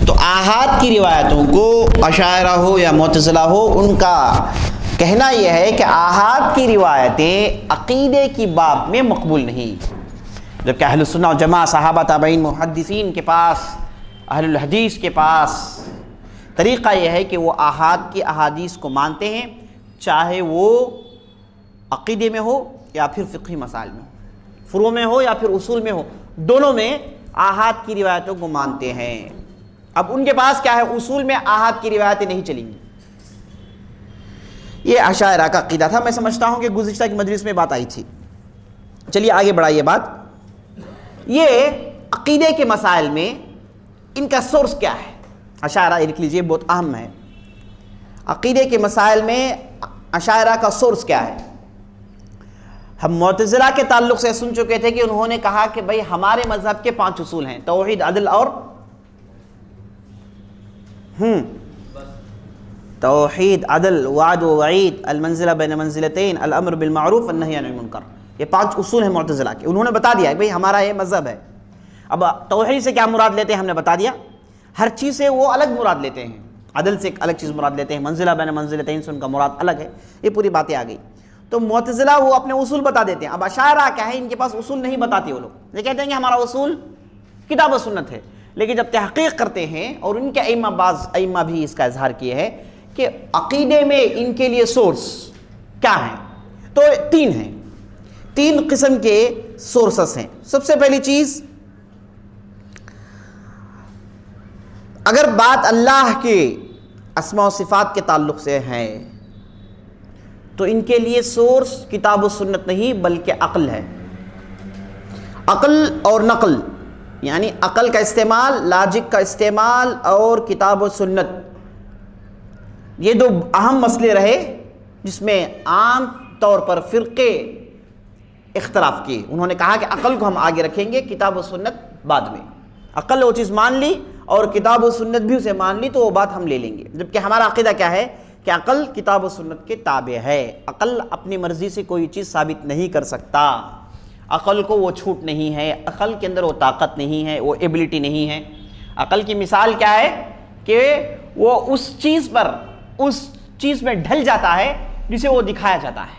تو آحاد کی روایتوں کو اشاعرہ ہو یا معتزلہ ہو، ان کا کہنا یہ ہے کہ آحاد کی روایتیں عقیدے کی باب میں مقبول نہیں، جبکہ اہل السنہ والجماعہ صحابہ تابعین محدثین کے پاس، اہل الحدیث کے پاس طریقہ یہ ہے کہ وہ آحاد کی احادیث کو مانتے ہیں، چاہے وہ عقیدے میں ہو یا پھر فقہی مسائل میں ہو، فروع میں ہو یا پھر اصول میں ہو، دونوں میں آحاد کی روایتوں کو مانتے ہیں۔ اب ان کے پاس کیا ہے، اصول میں آحاد کی روایتیں نہیں چلیں گی۔ یہ اشاعرہ کا عقیدہ تھا، میں سمجھتا ہوں کہ گزشتہ کی مجلس میں بات آئی تھی۔ چلیے آگے بڑھائیے بات۔ یہ عقیدے کے مسائل میں ان کا سورس کیا ہے؟ اشاعرہ لکھ لیجئے، بہت اہم ہے۔ عقیدے کے مسائل میں اشاعرہ کا سورس کیا ہے؟ ہم معتزلہ کے تعلق سے سن چکے تھے کہ انہوں نے کہا کہ بھئی ہمارے مذہب کے 5 اصول ہیں، توحید، عدل اور توحید، عدل، وعد و وعید، المنزلہ بین منزلتین، الامر بالمعروف والنہی عن المنکر۔ یہ 5 اصول ہیں معتزلہ کے، انہوں نے بتا دیا کہ بھئی ہمارا یہ مذہب ہے۔ اب توحید سے کیا مراد لیتے ہیں ہم نے بتا دیا، ہر چیز سے وہ الگ مراد لیتے ہیں، عدل سے ایک الگ چیز مراد لیتے ہیں، منزلہ بین منزلتین سے ان کا مراد الگ ہے، یہ پوری باتیں آ گئی۔ تو معتزلہ وہ اپنے اصول بتا دیتے ہیں، اب اشاعرہ کیا ہے، ان کے پاس اصول نہیں بتاتے وہ لوگ، یہ کہتے ہیں کہ ہمارا اصول کتاب و سنت ہے، لیکن جب تحقیق کرتے ہیں، اور ان کے ائمہ، بعض ائمہ بھی اس کا اظہار کیے ہے کہ عقیدے میں ان کے لیے سورس کیا ہیں، تو 3 ہیں، 3 قسم کے سورسز ہیں۔ سب سے پہلی چیز، اگر بات اللہ کے اسماء و صفات کے تعلق سے ہے تو ان کے لیے سورس کتاب و سنت نہیں بلکہ عقل ہے۔ عقل اور نقل، یعنی عقل کا استعمال، لاجک کا استعمال اور کتاب و سنت، یہ 2 اہم مسئلے رہے جس میں عام طور پر فرقے اختلاف کیے۔ انہوں نے کہا کہ عقل کو ہم آگے رکھیں گے، کتاب و سنت بعد میں۔ عقل وہ چیز مان لی اور کتاب و سنت بھی اسے مان لی تو وہ بات ہم لے لیں گے، جبکہ ہمارا عقیدہ کیا ہے کہ عقل کتاب و سنت کے تابع ہے۔ عقل اپنی مرضی سے کوئی چیز ثابت نہیں کر سکتا، عقل کو وہ چھوٹ نہیں ہے، عقل کے اندر وہ طاقت نہیں ہے، وہ ایبلٹی نہیں ہے۔ عقل کی مثال کیا ہے کہ وہ اس چیز میں ڈھل جاتا ہے جسے وہ دکھایا جاتا ہے۔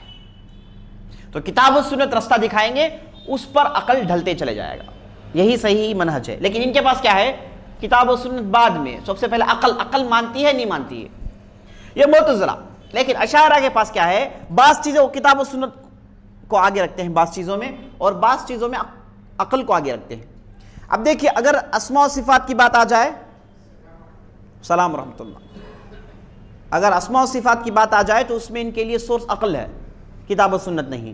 تو کتاب و سنت رستہ دکھائیں گے، اس پر عقل ڈھلتے چلے جائے گا، یہی صحیح منہج ہے۔ لیکن ان کے پاس کیا ہے، کتاب و سنت بعد میں، سب سے پہلے عقل مانتی ہے نہیں مانتی ہے، یہ معتزلہ۔ لیکن اشاعرہ کے پاس کیا ہے، بعض چیزیں وہ کتاب و سنت کو آگے رکھتے ہیں بعض چیزوں میں، اور بعض چیزوں میں عقل کو آگے رکھتے ہیں۔ اب دیکھیے، اگر اسماء و صفات کی بات آ جائے، سلام ورحمۃ اللہ، اگر اسماء و صفات کی بات آ جائے تو اس میں ان کے لیے سورس عقل ہے، کتاب و سنت نہیں،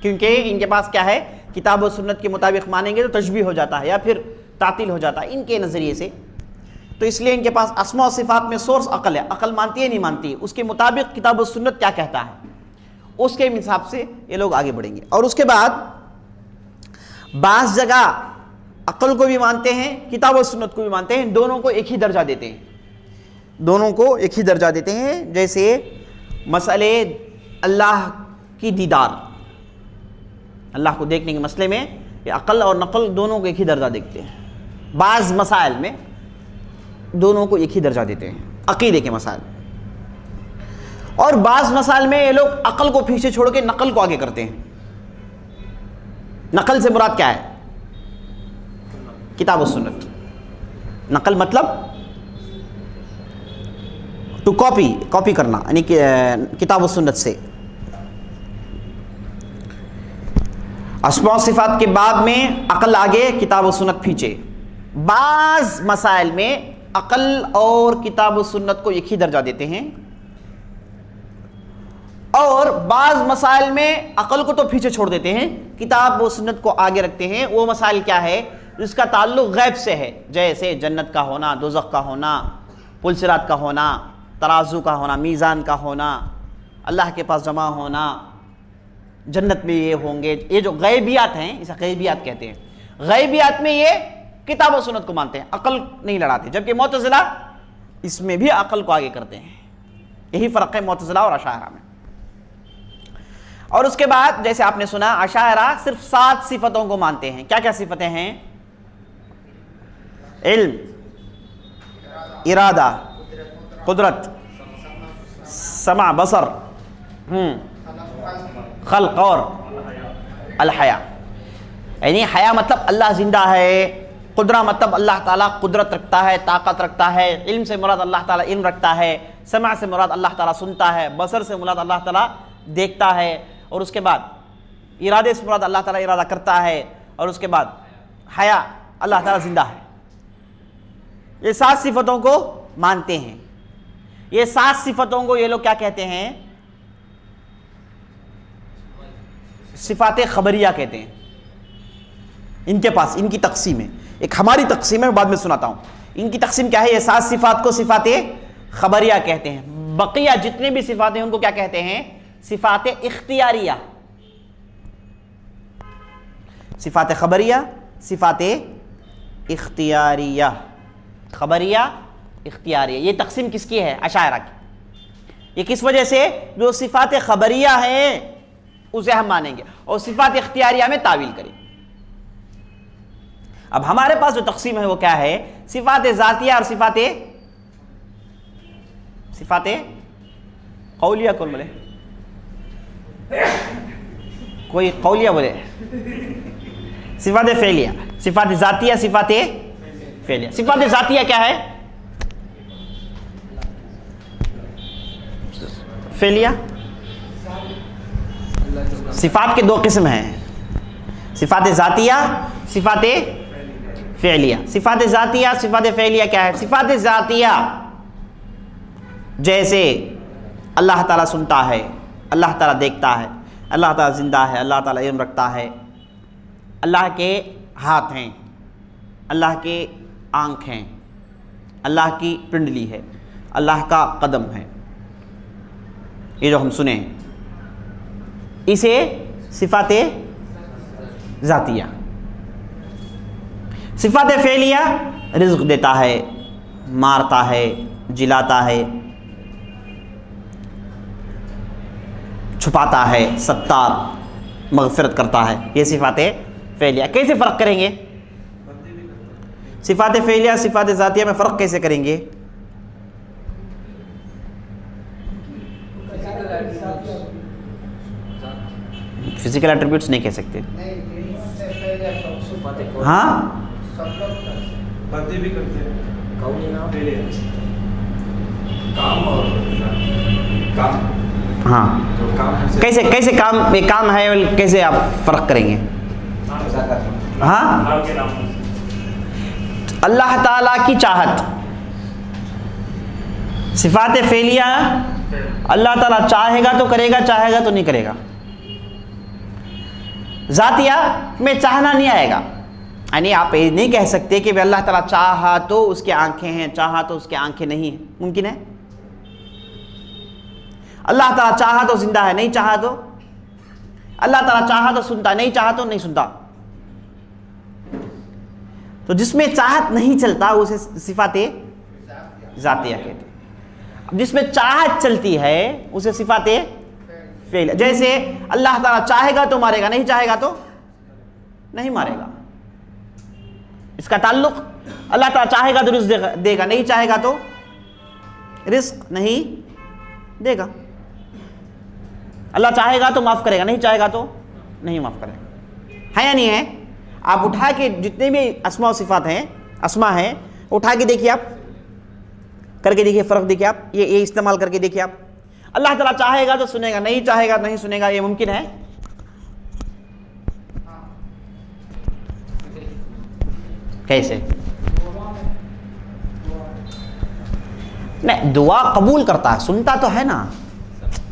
کیونکہ ان کے پاس کیا ہے، کتاب و سنت کے مطابق مانیں گے تو تشبیہ ہو جاتا ہے یا پھر تعطیل ہو جاتا ہے ان کے نظریے سے، تو اس لیے ان کے پاس اسماء و صفات میں سورس عقل ہے، عقل مانتی ہے نہیں مانتی ہے، اس کے مطابق کتاب و سنت کیا کہتا ہے اس کے حساب سے یہ لوگ آگے بڑھیں گے۔ اور اس کے بعد بعض جگہ عقل کو بھی مانتے ہیں، کتاب و سنت کو بھی مانتے ہیں، دونوں کو ایک ہی درجہ دیتے ہیں، دونوں کو ایک ہی درجہ دیتے ہیں۔ جیسے مسئلے اللہ کی دیدار، اللہ کو دیکھنے کے مسئلے میں یہ عقل اور نقل دونوں کو ایک ہی درجہ دیکھتے ہیں، بعض مسائل میں دونوں کو ایک ہی درجہ دیتے ہیں، عقیدے کے مسائل، اور بعض مسائل میں یہ لوگ عقل کو پیچھے چھوڑ کے نقل کو آگے کرتے ہیں۔ نقل سے مراد کیا ہے، کتاب و سنت۔ نقل مطلب ٹو کاپی کرنا، یعنی کہ کتاب و سنت سے۔ اسماء و صفات کے باب میں عقل آگے، کتاب و سنت پیچھے۔ بعض مسائل میں عقل اور کتاب و سنت کو ایک ہی درجہ دیتے ہیں، اور بعض مسائل میں عقل کو تو پیچھے چھوڑ دیتے ہیں، کتاب و سنت کو آگے رکھتے ہیں۔ وہ مسائل کیا ہے جس کا تعلق غیب سے ہے، جیسے جنت کا ہونا، دوزخ کا ہونا، پل صراط کا ہونا، ترازو کا ہونا، میزان کا ہونا، اللہ کے پاس جمع ہونا، جنت میں یہ ہوں گے، یہ جو غیبیات ہیں اسے غیبیات کہتے ہیں۔ غیبیات میں یہ کتاب و سنت کو مانتے ہیں، عقل نہیں لڑاتے، جبکہ معتزلہ اس میں بھی عقل کو آگے کرتے ہیں۔ یہی فرق ہے معتزلہ اور اشاعرہ میں۔ اور اس کے بعد جیسے آپ نے سنا، اشاعرہ صرف 7 صفتوں کو مانتے ہیں۔ کیا کیا صفتیں ہیں؟ علم، ارادہ، قدرت، سمع، بصر، خلق اور الحیا. یعنی حیا مطلب اللہ زندہ ہے، قدرہ مطلب اللہ تعالیٰ قدرت رکھتا ہے، طاقت رکھتا ہے، علم سے مراد اللہ تعالیٰ علم رکھتا ہے، سمع سے مراد اللہ تعالیٰ سنتا ہے، بصر سے مراد اللہ تعالیٰ دیکھتا ہے، اور اس کے بعد ارادے سے مراد اللہ تعالیٰ ارادہ کرتا ہے، اور اس کے بعد حیا اللہ تعالیٰ زندہ ہے. یہ 7 صفتوں کو مانتے ہیں. یہ 7 صفتوں کو یہ لوگ کیا کہتے ہیں؟ صفات خبریہ کہتے ہیں. ان کے پاس ان کی تقسیم ہے، ایک ہماری تقسیم ہے، بعد میں سناتا ہوں. ان کی تقسیم کیا ہے؟ یہ 7 صفات کو صفات خبریہ کہتے ہیں. بقیہ جتنے بھی صفات ہیں ان کو کیا کہتے ہیں؟ صفات اختیاریہ. صفات خبریہ، صفات اختیاریہ. خبریہ، اختیاریہ، یہ تقسیم کس کی ہے؟ اشاعرہ کی. یہ کس وجہ سے؟ جو صفات خبریہ ہیں اسے ہم مانیں گے اور صفات اختیاریہ میں تعویل کریں گے. اب ہمارے پاس جو تقسیم ہے وہ کیا ہے؟ صفات ذاتیہ اور صفات قولیہ. کون بولے؟ کوئی قولیہ بولے؟ صفات فعلیہ، صفات ذاتیہ، صفات فعلیہ. صفات ذاتیہ کیا ہے؟ فعلیہ. صفات کے 2 قسم ہیں، صفات ذاتیہ، صفات فعلیہ. صفات ذاتیہ، صفات فعلیہ کیا ہے؟ صفات ذاتیہ جیسے اللہ تعالیٰ سنتا ہے، اللہ تعالیٰ دیکھتا ہے، اللہ تعالیٰ زندہ ہے، اللہ تعالیٰ علم رکھتا ہے، اللہ کے ہاتھ ہیں، اللہ کے آنکھ ہیں، اللہ کی پنڈلی ہے، اللہ کا قدم ہے. یہ جو ہم سنیں اسے صفات ذاتیہ. صفات فعلیہ رزق دیتا ہے، مارتا ہے، جلاتا ہے، چھپاتا ہے، ستار، مغفرت کرتا ہے. یہ صفات فعلیہ. کیسے فرق کریں گے؟ صفات فعلیہ صفات ذاتیہ میں فرق کیسے کریں گے؟ فزیکل ایٹریبیوٹس نہیں کہہ سکتے. ہاں ہاں کیسے کیسے کام یہ کام ہے، کیسے آپ فرق کریں گے؟ ہاں اللہ تعالیٰ کی چاہت. صفات فعلیہ اللہ تعالیٰ چاہے گا تو کرے گا، چاہے گا تو نہیں کرے گا. ذاتیہ میں چاہنا نہیں آئے گا. یعنی آپ یہ نہیں کہہ سکتے کہ اللہ تعالیٰ چاہا تو اس کے آنکھیں ہیں، چاہا تو اس کے آنکھیں نہیں ہیں. ممکن ہے؟ اللہ تعالیٰ چاہا تو زندہ ہے، نہیں چاہا تو؟ اللہ تعالیٰ چاہا تو سنتا، نہیں چاہا تو نہیں سنتا. تو جس میں چاہت نہیں چلتا اسے صفات ذاتیہ کہتے ہیں. جس میں چاہت چلتی ہے اسے صفات فعلیہ. جیسے اللہ تعالیٰ چاہے گا تو مارے گا، نہیں چاہے گا تو نہیں مارے گا. اس کا تعلق اللہ تعالیٰ چاہے گا تو رزق دے گا، نہیں چاہے گا تو رزق نہیں دے گا. اللہ چاہے گا تو معاف کرے گا، نہیں چاہے گا تو نہیں معاف کرے گا. ہے یا نہیں ہے؟ آپ اٹھا کے جتنے بھی اسماء و صفات ہیں، اسماء ہیں، اٹھا کے دیکھیے، آپ کر کے دیکھیے، فرق دیکھیے. آپ یہ استعمال کر کے دیکھیے. آپ اللہ تعالیٰ چاہے گا تو سنے گا، نہیں چاہے گا نہیں سنے گا. یہ ممکن ہے؟ کیسے؟ نہیں، دعا قبول کرتا ہے، سنتا تو ہے نا.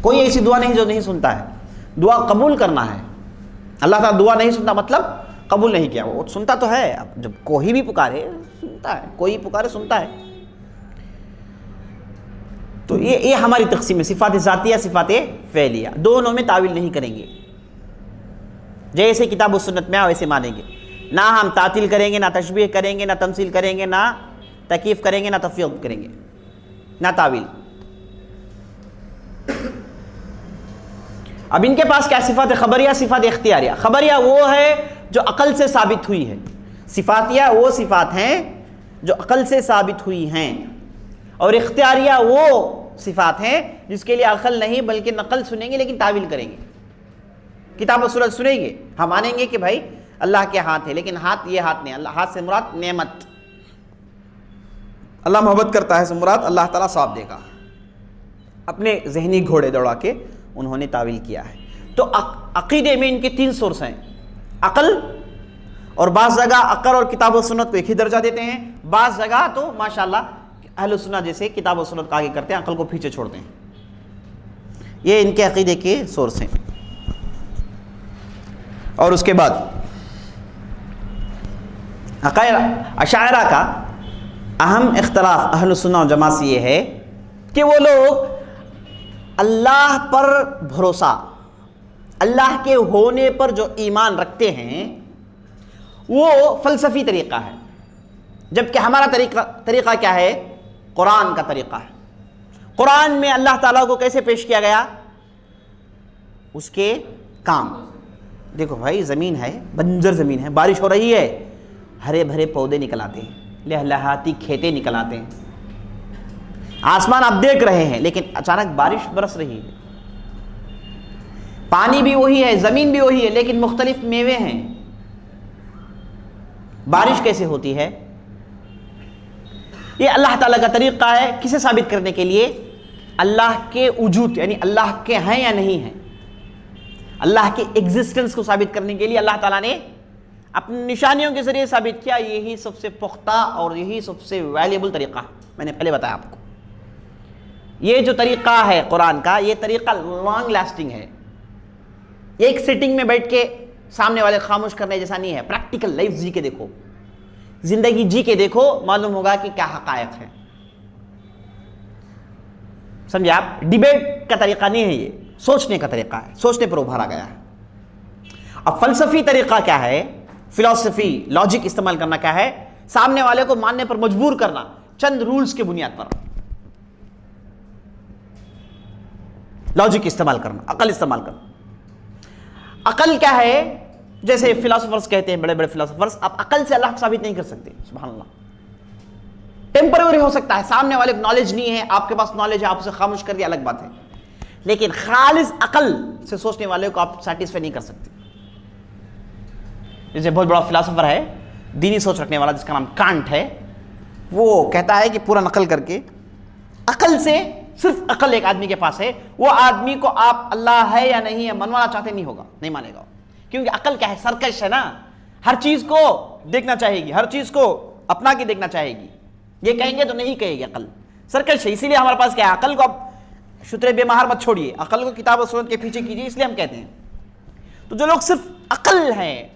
کوئی ایسی دعا نہیں جو نہیں سنتا ہے. دعا قبول کرنا ہے. اللہ تعالیٰ دعا نہیں سنتا مطلب قبول نہیں کیا، وہ سنتا تو ہے. اب جب کوئی بھی پکارے سنتا ہے، کوئی پکارے سنتا ہے. تو یہ ہماری تقسیم ہے، صفات ذاتیہ صفات فعلیہ. دونوں میں تعویل نہیں کریں گے. جیسے کتاب و سنت میں ویسے مانیں گے. نہ ہم تعطیل کریں گے، نہ تشبیہ کریں گے، نہ تمثیل کریں گے، نہ تکییف کریں گے، نہ تفویض کریں گے، نہ تعویل. اب ان کے پاس کیا صفات خبریہ صفات اختیاریہ. خبریہ وہ ہے جو عقل سے ثابت ہوئی ہے. صفاتیہ وہ صفات ہیں جو عقل سے ثابت ہوئی ہیں. اور اختیاریہ وہ صفات ہیں جس کے لیے عقل نہیں بلکہ نقل سنیں گے لیکن تعویل کریں گے، کتاب و سنت سنیں گے، ہم مانیں گے کہ بھائی اللہ کے ہاتھ ہے، لیکن ہاتھ یہ ہاتھ نہیں، اللہ ہاتھ سے مراد نعمت، اللہ محبت کرتا ہے سے مراد اللہ تعالیٰ ثواب دے گا، اپنے ذہنی گھوڑے دوڑا کے انہوں نے تعویل کیا ہے۔ تو عقیدے میں ان کے 3 سورس ہیں، عقل، اور بعض جگہ عقل اور کتاب و سنت کو ایک ہی درجہ دیتے ہیں، بعض جگہ تو ماشاءاللہ اہل السنت جیسے کتاب و سنت کو آگے کرتے ہیں، عقل کو پیچھے چھوڑتے ہیں۔ یہ ان کے عقیدے کے سورس ہیں۔ اور اس کے بعد اشاعرہ کا اہم اختلاف اہل السنت والجماعت سے یہ ہے کہ وہ لوگ اللہ پر بھروسہ، اللہ کے ہونے پر جو ایمان رکھتے ہیں وہ فلسفی طریقہ ہے، جبکہ ہمارا طریقہ کیا ہے؟ قرآن کا طریقہ ہے۔ قرآن میں اللہ تعالیٰ کو کیسے پیش کیا گیا؟ اس کے کام۔ دیکھو بھائی، زمین ہے، بنجر زمین ہے، بارش ہو رہی ہے، ہرے بھرے پودے نکل آتے ہیں، لہلہاتی کھیتیں نکل آتے ہیں، آسمان آپ دیکھ رہے ہیں، لیکن اچانک بارش برس رہی ہے، پانی بھی وہی ہے، زمین بھی وہی ہے، لیکن مختلف میوے ہیں۔ بارش کیسے ہوتی ہے؟ یہ اللہ تعالیٰ کا طریقہ ہے، کسے ثابت کرنے کے لیے؟ اللہ کے وجود، یعنی اللہ کے ہیں یا نہیں ہیں، اللہ کے ایگزسٹنس کو ثابت کرنے کے لیے اللہ تعالیٰ نے اپنی نشانیوں کے ذریعے ثابت کیا۔ یہی سب سے پختہ اور یہی سب سے ویلیبل طریقہ ہے، میں نے پہلے بتایا آپ کو۔ یہ جو طریقہ ہے قرآن کا، یہ طریقہ لانگ لاسٹنگ ہے، یہ ایک سیٹنگ میں بیٹھ کے سامنے والے خاموش کرنے جیسا نہیں ہے۔ پریکٹیکل لائف جی کے دیکھو، زندگی جی کے دیکھو، معلوم ہوگا کہ کیا حقائق ہے۔ سمجھے آپ؟ ڈیبیٹ کا طریقہ نہیں ہے، یہ سوچنے کا طریقہ ہے، سوچنے پر ابھارا گیا ہے۔ اب فلسفی طریقہ کیا ہے؟ فلسفی لاجک استعمال کرنا کیا ہے؟ سامنے والے کو ماننے پر مجبور کرنا چند رولز کے بنیاد پر، لاجک استعمال کرنا، عقل استعمال کرنا۔ عقل کیا ہے؟ جیسے فلاسفرز کہتے ہیں، بڑے بڑے فلاسفرز، آپ عقل سے اللہ کو ثابت نہیں کر سکتے۔ سبحان اللہ، ٹیمپروری ہو سکتا ہے، سامنے والے کو نالج نہیں ہے، آپ کے پاس نالج ہے، آپ اسے خاموش کر دیا، الگ بات ہے، لیکن خالص عقل سے سوچنے والے کو آپ سیٹسفائی نہیں کر سکتے۔ جیسے بہت بڑا فلاسفر ہے، دینی سوچ رکھنے والا، جس کا نام کانٹ ہے، وہ کہتا ہے کہ پورا نقل کر کے عقل سے، صرف عقل ایک آدمی کے پاس ہے، وہ آدمی کو آپ اللہ ہے یا نہیں ہے منوانا چاہتے نہیں ہوگا، نہیں مانے گا، کیونکہ عقل کیا ہے؟ سرکش ہے نا، ہر چیز کو دیکھنا چاہے گی، ہر چیز کو اپنا کے دیکھنا چاہے گی، یہ کہیں گے تو نہیں کہے گی، عقل سرکش ہے۔ اسی لیے ہمارے پاس کیا ہے؟ عقل کو اب شترے بے مہار مت چھوڑیے، عقل کو کتاب و سنت کے پیچھے کیجیے، اس لیے ہم کہتے ہیں۔ تو جو لوگ صرف عقل ہیں،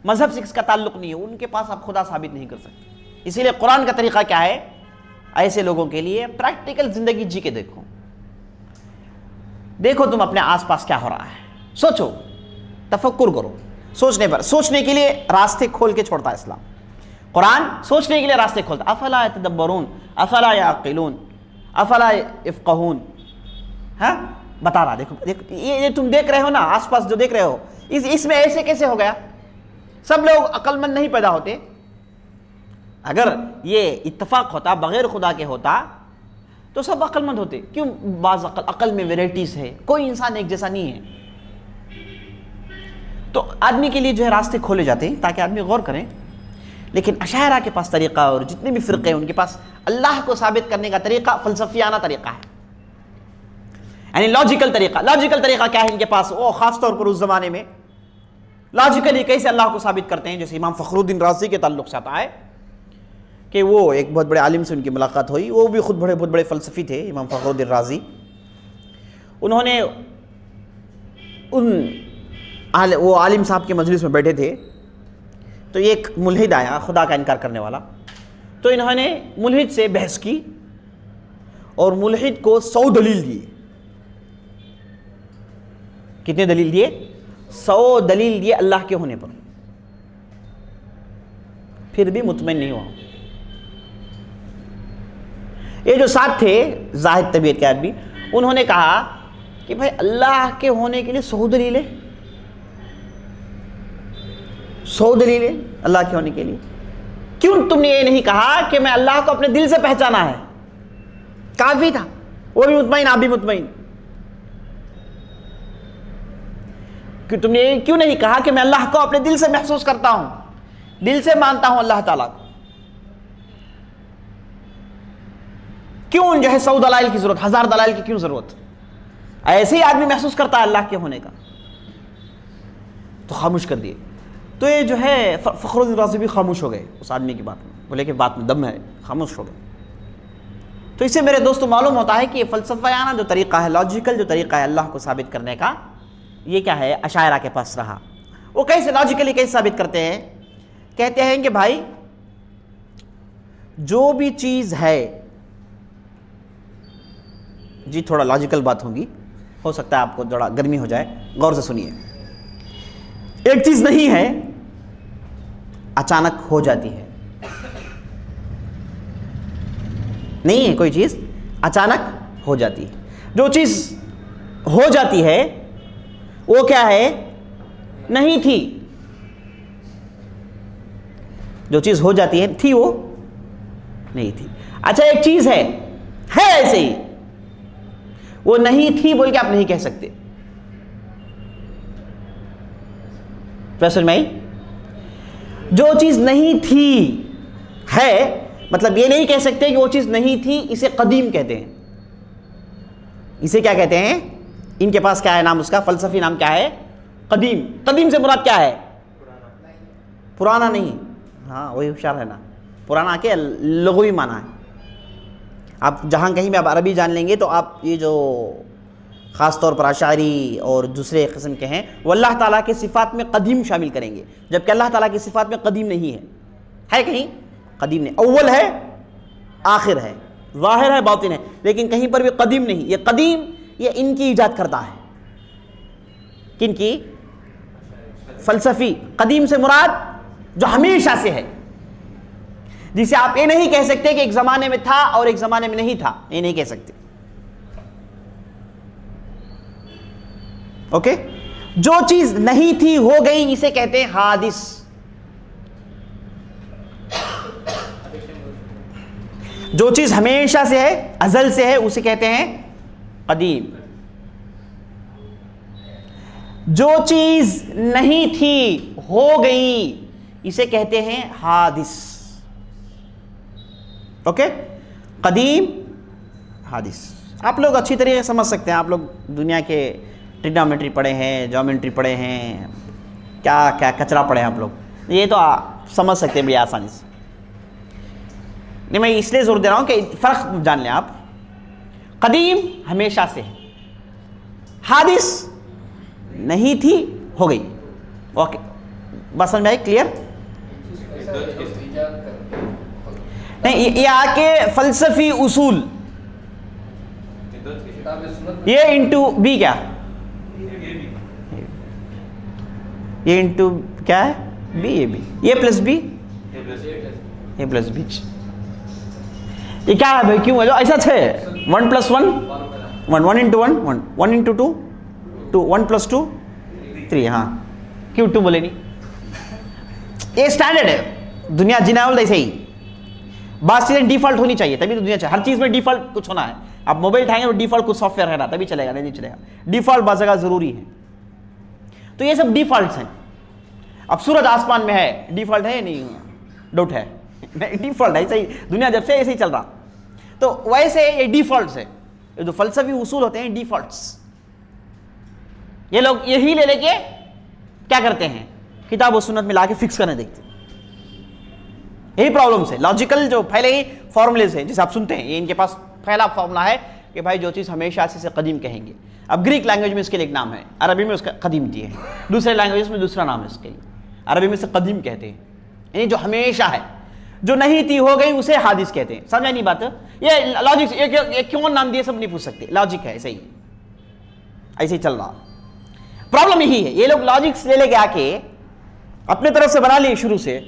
مذہب سے اس کا تعلق نہیں ہے، ان کے پاس آپ خدا ثابت نہیں کر سکتے۔ اسی لیے قرآن کا طریقہ کیا ہے؟ ایسے لوگوں کے لیے پریکٹیکل زندگی جی کے دیکھو، دیکھو تم اپنے آس پاس کیا ہو رہا ہے، سوچو، تفکر کرو، سوچنے پر، سوچنے کے لیے راستے کھول کے چھوڑتا ہے اسلام۔ قرآن سوچنے کے لیے راستے کھولتا، افلا یتدبرون افلا یعقلون افلا یفقہون، ہاں بتا رہا، دیکھو دیکھو یہ تم دیکھ رہے ہو نا، آس پاس جو دیکھ رہے ہو، اس میں ایسے کیسے ہو گیا؟ سب لوگ عقل مند نہیں پیدا ہوتے۔ اگر یہ اتفاق ہوتا، بغیر خدا کے ہوتا، تو سب عقل مند ہوتے۔ کیوں؟ بعض عقل میں ویرائٹیز ہے، کوئی انسان ایک جیسا نہیں ہے۔ تو آدمی کے لیے جو ہے راستے کھولے جاتے ہیں تاکہ آدمی غور کریں۔ لیکن اشاعرہ کے پاس طریقہ، اور جتنے بھی فرقے ہیں ان کے پاس اللہ کو ثابت کرنے کا طریقہ فلسفیانہ طریقہ ہے، یعنی لاجیکل طریقہ۔ لاجیکل طریقہ کیا ہے ان کے پاس؟ وہ خاص طور پر اس زمانے میں لاجیکلی کیسے اللہ کو ثابت کرتے ہیں۔ جیسے امام فخر الدین رازی کے تعلق سے آتا ہے کہ وہ ایک بہت بڑے عالم سے ان کی ملاقات ہوئی، وہ بھی خود بہت بڑے فلسفی تھے، امام فخر الدین رازی۔ انہوں نے وہ عالم صاحب کے مجلس میں بیٹھے تھے، تو ایک ملحد آیا، خدا کا انکار کرنے والا، تو انہوں نے ملحد سے بحث کی اور ملحد کو 100 دلیل دیے۔ کتنے دلیل دیے؟ 100 دلیل دیے اللہ کے ہونے پر، پھر بھی مطمئن نہیں ہوا۔ یہ جو ساتھ تھے زاہد طبیعت کے آدمی، انہوں نے کہا کہ بھائی اللہ کے ہونے کے لیے 100 دلیلیں، 100 دلیلیں اللہ کے ہونے کے لیے، کیوں تم نے یہ نہیں کہا کہ میں اللہ کو اپنے دل سے پہچانا ہے؟ کافی تھا، وہ بھی مطمئن، آپ بھی مطمئن. کہ تم نے کیوں نہیں کہا کہ میں اللہ کو اپنے دل سے محسوس کرتا ہوں، دل سے مانتا ہوں اللہ تعالیٰ کو؟ کیوں جو ہے 100 دلائل کی ضرورت، 1000 دلائل کی کیوں ضرورت؟ ایسے ہی آدمی محسوس کرتا ہے اللہ کے ہونے کا. تو خاموش کر دیے. تو یہ جو ہے فخر الدین رازی بھی خاموش ہو گئے اس آدمی کی بات میں، بولے کہ بات میں دم ہے، خاموش ہو گئے. تو اس سے میرے دوستو معلوم ہوتا ہے کہ یہ فلسفیانہ جو طریقہ ہے، لاجیکل جو طریقہ ہے اللہ کو ثابت کرنے کا، یہ کیا ہے؟ اشاعرہ کے پاس رہا. وہ کیسے لاجیکلی کیسے ثابت کرتے ہیں؟ کہتے ہیں کہ بھائی جو بھی چیز ہے، جی تھوڑا لاجیکل بات ہوگی، ہو سکتا ہے آپ کو تھوڑا گرمی ہو جائے، غور سے سنیے. ایک چیز نہیں ہے، اچانک ہو جاتی ہے. نہیں ہے کوئی چیز، اچانک ہو جاتی ہے. جو چیز ہو جاتی ہے وہ کیا ہے؟ نہیں تھی. جو چیز ہو جاتی ہے تھی، وہ نہیں تھی. اچھا ایک چیز ہے ایسے ہی، وہ نہیں تھی بول کے آپ نہیں کہہ سکتے. سمجھ میں آئی؟ جو چیز نہیں تھی ہے، مطلب یہ نہیں کہہ سکتے کہ وہ چیز نہیں تھی. اسے قدیم کہتے ہیں. اسے کیا کہتے ہیں؟ ان کے پاس کیا ہے نام اس کا؟ فلسفی نام کیا ہے؟ قدیم. قدیم سے مراد کیا ہے؟ پرانا نہیں. ہاں وہی ہوشیار ہے نا. پرانا کے لغوی معنی ہے. آپ جہاں کہیں بھی آپ عربی جان لیں گے تو آپ یہ جو خاص طور پر اشعری اور دوسرے قسم کے ہیں، وہ اللہ تعالیٰ کی صفات میں قدیم شامل کریں گے، جبکہ اللہ تعالیٰ کی صفات میں قدیم نہیں ہے. ہے کہیں قدیم نہیں، اول ہے، آخر ہے، ظاہر ہے، باطن ہے، لیکن کہیں پر بھی قدیم نہیں. یہ قدیم یہ ان کی ایجاد کرتا ہے. کن کی؟ فلسفی. قدیم سے مراد جو ہمیشہ سے ہے، جسے آپ یہ نہیں کہہ سکتے کہ ایک زمانے میں تھا اور ایک زمانے میں نہیں تھا، یہ نہیں کہہ سکتے. اوکے. جو چیز نہیں تھی ہو گئی، اسے کہتے ہیں حادث. جو چیز ہمیشہ سے ہے، ازل سے ہے، اسے کہتے ہیں قدیم. جو چیز نہیں تھی ہو گئی، اسے کہتے ہیں حادث. اوکے. قدیم، حادث. آپ لوگ اچھی طریقے سے سمجھ سکتے ہیں. آپ لوگ دنیا کے ٹریگنومیٹری پڑھے ہیں، جیومیٹری پڑھے ہیں، کیا کیا کچرا پڑھے ہیں آپ لوگ. یہ تو آپ سمجھ سکتے ہیں بڑی آسانی سے. نہیں، میں اس لیے زور دے رہا ہوں کہ فرق جان لیں آپ. قدیم ہمیشہ سے ہے، حادث نہیں تھی ہو گئی. اوکے، بس سمجھ میں آئی؟ کلیئر؟ نہیں، یہ آ کے فلسفی اصول، یہ انٹو بی کیا؟ یہ انٹو کیا ہے؟ بی. یہ بی، یہ پلس بی، یہ پلس بی. یہ کیا ہے بھائی؟ کیوں ہے ایسا؟ 6 1 + 1 1 1 × 1 1 1 × 2 2 1 + 2 3. ہاں، کیوں 2 بولے نہیں؟ یہ اسٹینڈرڈ ہے دنیا جینا ہے ایسے ہی. بعض چیزیں ڈیفالٹ ہونی چاہیے تبھی تو دنیا چاہیے. ہر چیز میں ڈیفالٹ کچھ ہونا ہے. آپ موبائل اٹھائیں گے تو ڈیفالٹ کچھ سافٹ ویئر ہے نا، تبھی چلے گا، نہیں چلے گا. ڈیفالٹ بعض جگہ ضروری ہے. تو یہ سب ڈیفالٹس ہیں. اب سورج آسمان میں ہے، ڈیفالٹ ہے یا نہیں؟ ڈاؤٹ ہے. ڈیفالٹ ہے. صحیح، دنیا جب سے ایسے ہی چل رہا. تو ویسے یہ ڈیفالٹس ہے. یہ جو فلسفی اصول ہوتے ہیں ڈیفالٹس، یہ لوگ یہی لے کے کیا کرتے ہیں؟ کتاب و سنت میں لا کے فکس کرنے دیکھتے ہیں. یہی پرابلمس ہے. لاجیکل جو پہلے ہی فارمولیز ہیں جسے آپ سنتے ہیں، یہ ان کے پاس پہلا فارمولا ہے کہ بھائی جو چیز ہمیشہ سے قدیم کہیں گے. اب گریک لینگویج میں اس کے لیے ایک نام ہے، عربی میں اس کا قدیمتی ہے. دوسرے لینگویج میں دوسرا نام ہے اس کے لیے. عربی میں سے قدیم کہتے ہیں، یعنی جو ہمیشہ ہے. جو نہیں تھی ہو گئی اسے حادث کہتے ہیں. سمجھا نہیں بات؟ یہ لاجک، یہ کیوں نام دیے سب نہیں پوچھ سکتے. لاجک ہے، ایسے ہی ایسے ہی چل رہا. پرابلم یہی ہے، یہ لوگ لاجکس لے کے آ کے اپنے طرف سے بنا لیے شروع سے.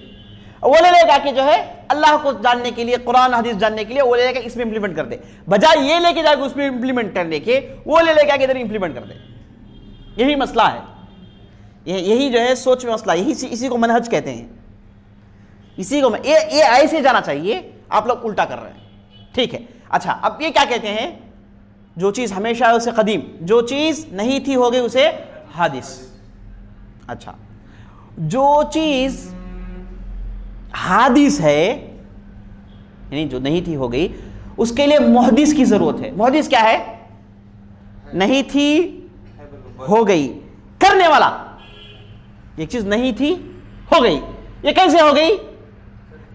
وہ لے کے آ کے جو ہے اللہ کو جاننے کے لیے، قرآن حدیث جاننے کے لیے وہ لے کے اس میں امپلیمنٹ کرتے، بجائے یہ لے کے جا کے اس میں امپلیمنٹ کرنے کے وہ لے کے آ کے ادھر امپلیمنٹ کرتے. یہی مسئلہ ہے. یہی جو ہے سوچ میں مسئلہ، اسی کو منہج کہتے ہیں. اسی کو یہ ایسے جانا چاہیے، آپ لوگ الٹا کر رہے ہیں. ٹھیک ہے، اچھا اب یہ کیا کہتے ہیں؟ جو چیز ہمیشہ ہے اسے قدیم، جو چیز نہیں تھی ہو گئی اسے حادث. اچھا جو چیز حادث ہے یعنی جو نہیں تھی ہو گئی، اس کے لیے محدث کی ضرورت ہے. محدث کیا ہے؟ نہیں تھی ہو گئی، کرنے والا. ایک چیز نہیں تھی ہو گئی، یہ کیسے ہو گئی؟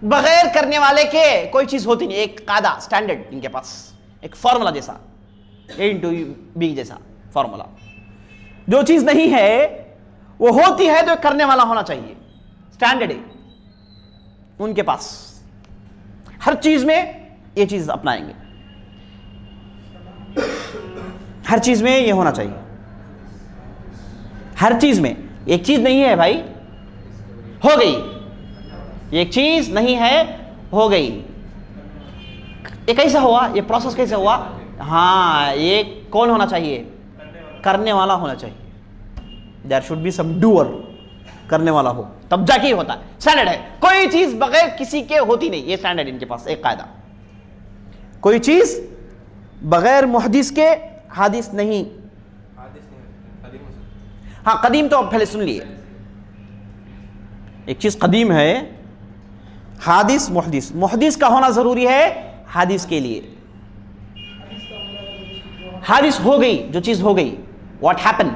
بغیر کرنے والے کے کوئی چیز ہوتی نہیں. ایک قاعدہ اسٹینڈرڈ ان کے پاس، ایک فارمولا جیسا، A/B جیسا فارمولا. جو چیز نہیں ہے وہ ہوتی ہے تو کرنے والا ہونا چاہیے. اسٹینڈرڈ ہے ان کے پاس، ہر چیز میں یہ چیز اپنائیں گے، ہر چیز میں یہ ہونا چاہیے. ہر چیز میں ایک چیز نہیں ہے بھائی، ہو گئی. ایک چیز نہیں ہے ہو گئی. یہ کیسا ہوا؟ یہ پروسیس کیسے ہوا؟ ہاں یہ کون ہونا چاہیے؟ کرنے والا ہونا چاہیے. There should be some doer, کرنے والا ہو تب جا کے ہی ہوتا ہے. اسٹینڈرڈ ہے. کوئی چیز بغیر کسی کے ہوتی نہیں، یہ اسٹینڈرڈ ان کے پاس ایک قاعدہ. کوئی چیز بغیر محدث کے حادث نہیں. ہاں قدیم تو پہلے سن لیے. ایک چیز قدیم ہے، حادث محدث. محدث کا ہونا ضروری ہے حادث کے لیے. حادث ہو گئی، جو چیز ہو گئی، واٹ ہیپن.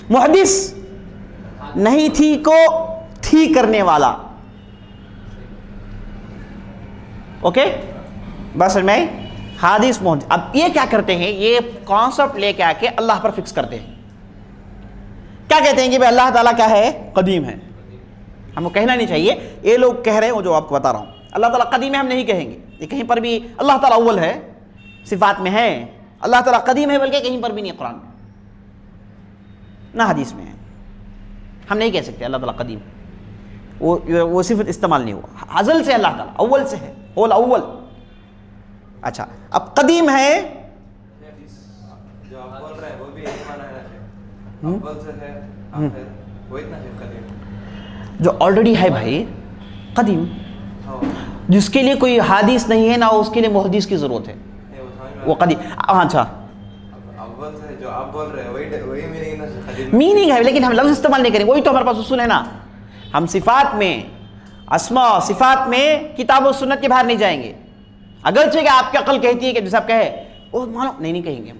محدث نہیں تھی کو تھی کرنے والا. اوکے بس میں حادث محدث. اب یہ کیا کرتے ہیں؟ یہ کانسیپٹ لے کے آ کے اللہ پر فکس کرتے ہیں. کیا کہتے ہیں کہ بھائی اللہ تعالیٰ کیا ہے؟ قدیم ہے. ہم کو کہنا نہیں چاہیے، یہ لوگ کہہ رہے ہیں وہ جو آپ کو بتا رہا ہوں. اللہ تعالیٰ قدیم ہے ہم نہیں کہیں گے. یہ کہیں پر بھی اللہ تعالیٰ اول ہے، صفات میں ہے. اللہ تعالیٰ قدیم ہے بلکہ کہیں پر بھی نہیں قرآن میں، نہ حدیث میں ہے. ہم نہیں کہہ سکتے اللہ تعالیٰ قدیم. وہ صفت استعمال نہیں ہوا. ازل سے اللہ تعالیٰ اول سے ہے، اول. اچھا اب قدیم ہے، جو آپ بول رہے ہیں وہ بھی ایک معنی ہے، اول سے ہے آخر، وہ اتنا ہے قدیم. جو آلریڈی ہے بھائی قدیم، جس کے لیے کوئی حادث نہیں ہے نہ اس کے لیے محدث کی ضرورت ہے، وہ قدیم. اچھا اول سے جو آپ بول رہے ہیں وہی میننگ ہے قدیم. میننگ ہے لیکن ہم لفظ استعمال نہیں کریں. وہی تو ہمارے پاس اصول ہے نا. ہم صفات میں، اسماء صفات میں کتاب و سنت کے باہر نہیں جائیں گے. اگرچہ کہ آپ کی عقل کہتی ہے کہ جیسا آپ کہے وہ مانو نہیں کہیں گے. ہم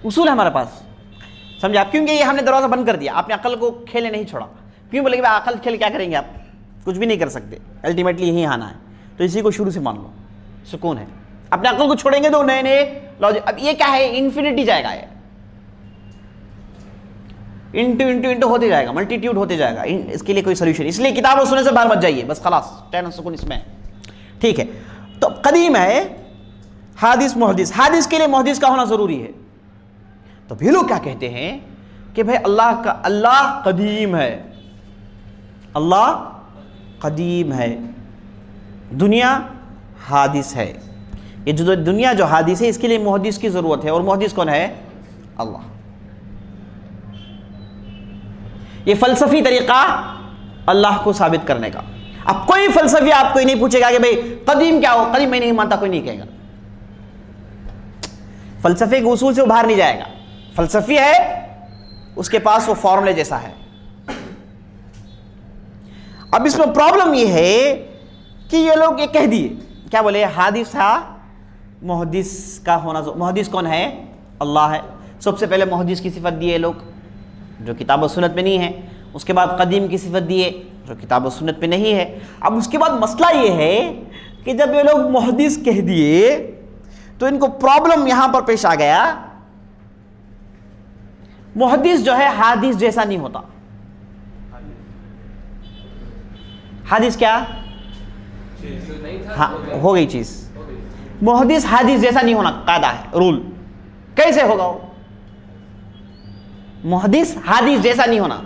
اصول ہے ہمارے پاس، سمجھا؟ کیونکہ یہ ہم نے دروازہ بند کر دیا. آپ نے عقل کو کھیلے نہیں چھوڑا. کیوں بولے کہ عقل کھیل کیا کریں گے؟ آپ کچھ بھی نہیں کر سکتے. الٹیمیٹلی یہی آنا ہے. تو اسی کو شروع سے مان لو، سکون ہے. اپنے عقل کو چھوڑیں گے تو نئے لاجک. اب یہ کیا ہے؟ انفینٹی جائے گا، یہ انٹو ہوتے جائے گا، ملٹیٹیوڈ ہوتے جائے گا. اس کے لیے کوئی سولوشن. اس لیے کتاب و سنت سے باہر مت جائیے، بس خلاص چین سکون اس میں. ٹھیک ہے. تو قدیم ہے، حادث محدث. حادث کے لیے محدث کا ہونا ضروری ہے. تو بھی لوگ کیا کہتے ہیں کہ بھائی اللہ قدیم ہے، اللہ قدیم ہے، دنیا حادث ہے. یہ جو دنیا جو حادث ہے اس کے لیے محدث کی ضرورت ہے. اور محدث کون ہے؟ اللہ. یہ فلسفی طریقہ اللہ کو ثابت کرنے کا. اب کوئی فلسفی آپ کو نہیں پوچھے گا کہ بھئی قدیم کیا ہو. قدیم میں نہیں مانتا، کوئی نہیں کہے گا. فلسفے کے اصول سے وہ باہر نہیں جائے گا. فلسفی ہے، اس کے پاس وہ فارمولے جیسا ہے. اب اس میں پرابلم یہ ہے کہ یہ لوگ یہ کہہ دیے، کیا بولے؟ حادث تھا، محدث کا ہونا. محدث کون ہے؟ اللہ ہے. سب سے پہلے محدث کی صفت دیے لوگ جو کتاب و سنت میں نہیں ہے. اس کے بعد قدیم کی صفت دیے جو کتاب و سنت پہ نہیں ہے. اب اس کے بعد مسئلہ یہ ہے کہ جب یہ لوگ محدث کہہ دیے تو ان کو پرابلم یہاں پر پیش آ گیا. محدث جو ہے حادث جیسا نہیں ہوتا. حادث کیا؟ ہاں ہو گئی چیز. محدث حادث جیسا نہیں ہونا، قاعدہ ہے، رول. کیسے ہوگا وہ؟ محدث حادث جیسا نہیں ہونا.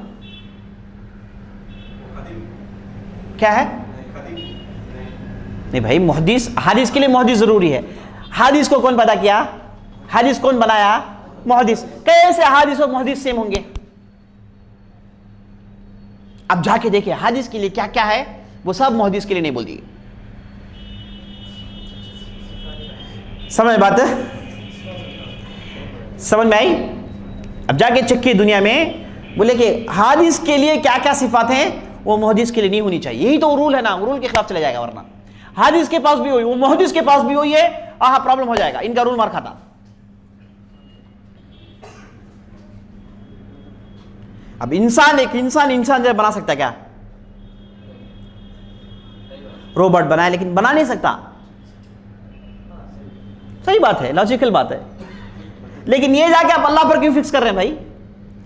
کیا ہے؟ نہیں بھائی، محدث حادث کے لیے محدث ضروری ہے. حادث کو کون پیدا کیا؟ حادث کون بنایا؟ محدث. کیسے حادث اور محدث سیم ہوں گے؟ اب جا کے دیکھیں حادث کے لیے کیا کیا ہے، وہ سب محدث کے لیے نہیں بول دیے. سمجھ بات ہے؟ سمجھ میں آئی؟ اب جا کے چکی دنیا میں بولے کہ حدیث کے لیے کیا کیا صفات ہیں وہ محدث کے لیے نہیں ہونی چاہیے. یہی تو رول ہے نا, رول کے خلاف چلا جائے گا. ورنہ حدیث کے پاس بھی ہوئی, وہ محدث کے پاس بھی ہوئی ہے, پرابلم ہو جائے گا, ان کا رول مار کھاتا. اب ایک انسان جو بنا سکتا ہے کیا؟ روبوٹ بنائے لیکن بنا نہیں سکتا. صحیح بات ہے, لاجیکل بات ہے. لیکن یہ جا کے آپ اللہ پر کیوں فکس کر رہے ہیں بھائی؟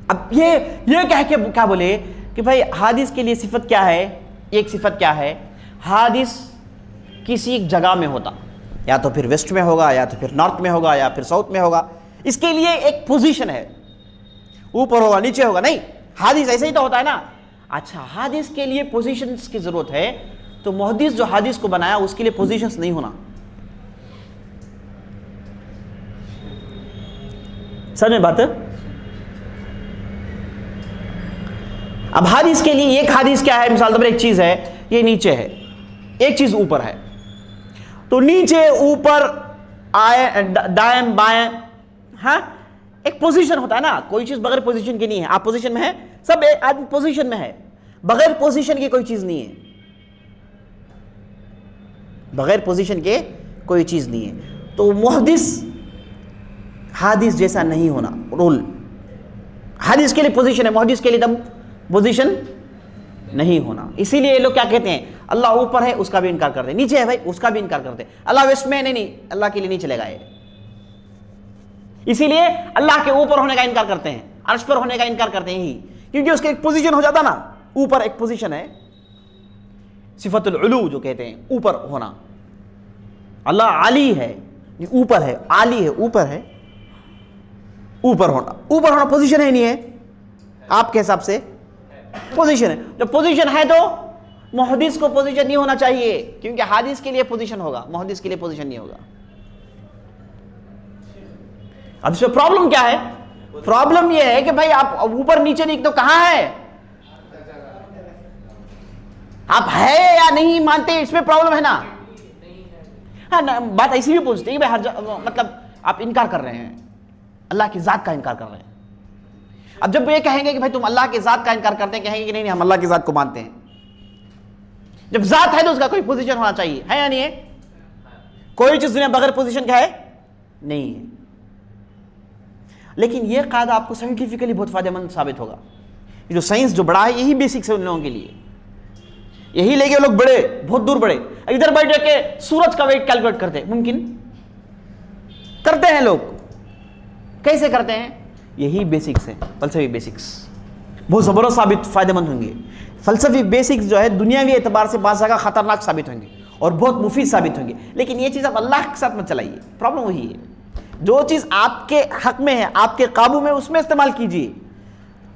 اب یہ کہہ کے کیا بولے کہ بھائی حدیث کے لیے صفت کیا ہے؟ ایک صفت کیا ہے؟ حدیث کسی ایک جگہ میں ہوتا, یا تو پھر ویسٹ میں ہوگا, یا تو پھر نارتھ میں ہوگا, یا پھر ساؤتھ میں ہوگا. اس کے لیے ایک پوزیشن ہے, اوپر ہوگا نیچے ہوگا, نہیں. حدیث ایسے ہی تو ہوتا ہے نا. اچھا, حدیث کے لیے پوزیشنز کی ضرورت ہے, تو محدث جو حدیث کو بنایا اس کے لیے پوزیشنز نہیں ہونا. سمجھ میں بات ہے؟ اب حدیث کے لیے ایک حدیث کیا ہے؟ مثال طور پر ایک چیز ہے, یہ نیچے ہے, ایک چیز اوپر ہے. تو نیچے اوپر آئے دائیں بائیں, ہاں ایک پوزیشن ہوتا ہے نا. کوئی چیز بغیر پوزیشن کی نہیں ہے. آپ پوزیشن میں ہیں, سب آدمی پوزیشن میں ہے. بغیر پوزیشن کی کوئی چیز نہیں ہے, بغیر پوزیشن کے کوئی چیز نہیں ہے. تو محدث حدیث جیسا نہیں ہونا. رول حدیث کے لیے پوزیشن ہے, محدث کے لیے تب پوزیشن نہیں ہونا. اسی لیے یہ لوگ کیا کہتے ہیں, اللہ اوپر ہے اس کا بھی انکار کرتے ہیں, نیچے ہے بھائی اس کا بھی انکار کرتے ہیں, اللہ ویسٹ میں نہیں, اللہ کے لیے نہیں چلے گا یہ. اسی لیے اللہ کے اوپر ہونے کا انکار کرتے ہیں, عرش پر ہونے کا انکار کرتے ہیں, ہی کیونکہ اس کا ایک پوزیشن ہو جاتا نا. اوپر ایک پوزیشن ہے, صفت العلو جو کہتے ہیں, اوپر ہونا. اللہ عالی ہے, اوپر ہے, عالی ہے, اوپر ہے, اوپر ہونا پوزیشن ہے نہیں ہے آپ کے حساب سے؟ پوزیشن ہے. جب پوزیشن ہے تو محدث کو پوزیشن نہیں ہونا چاہیے, کیونکہ حدیث کے لیے پوزیشن ہوگا, محدث کے لیے پوزیشن نہیں ہوگا. اب اس میں پرابلم کیا ہے؟ پرابلم یہ ہے کہ بھائی آپ اوپر نیچے نہیں تو کہاں ہے؟ آپ ہے یا نہیں مانتے, اس میں پرابلم ہے نا. ہاں بات ایسی بھی پوچھتے ہیں کہ بھائی مطلب آپ انکار کر رہے ہیں, اللہ کی ذات کا انکار کر رہے ہیں. اب جب یہ کہیں گے کہ بھائی تم اللہ کی ذات کا انکار کرتے ہیں, کہیں گے کہ نہیں ہم اللہ کی ذات کو مانتے ہیں. جب ذات ہے تو اس کا کوئی پوزیشن ہونا چاہیے, ہے یا نہیں ہے؟ کوئی چیز دنیا بغیر پوزیشن کا ہے نہیں ہے. لیکن یہ قاعدہ آپ کو سائنٹیفکلی بہت فائدہ مند ثابت ہوگا. یہ جو سائنس جو بڑا ہے یہی بیسکس ہے ان لوگوں کے لیے, یہی لے کے لوگ بڑے بہت دور بڑے. ادھر بیٹھ کے سورج کا ویٹ کیلکولیٹ کرتے, ممکن کرتے ہیں لوگ. کیسے کرتے ہیں؟ یہی بیسکس ہیں, فلسفی بیسکس بہت زبردست ثابت فائدہ مند ہوں گے. فلسفی بیسکس جو ہے دنیاوی اعتبار سے بعض جگہ خطرناک ثابت ہوں گے اور بہت مفید ثابت ہوں گے. لیکن یہ چیز آپ اللہ کے ساتھ مت چلائیے. پرابلم وہی ہے, جو چیز آپ کے حق میں ہے, آپ کے قابو میں, اس میں استعمال کیجیے.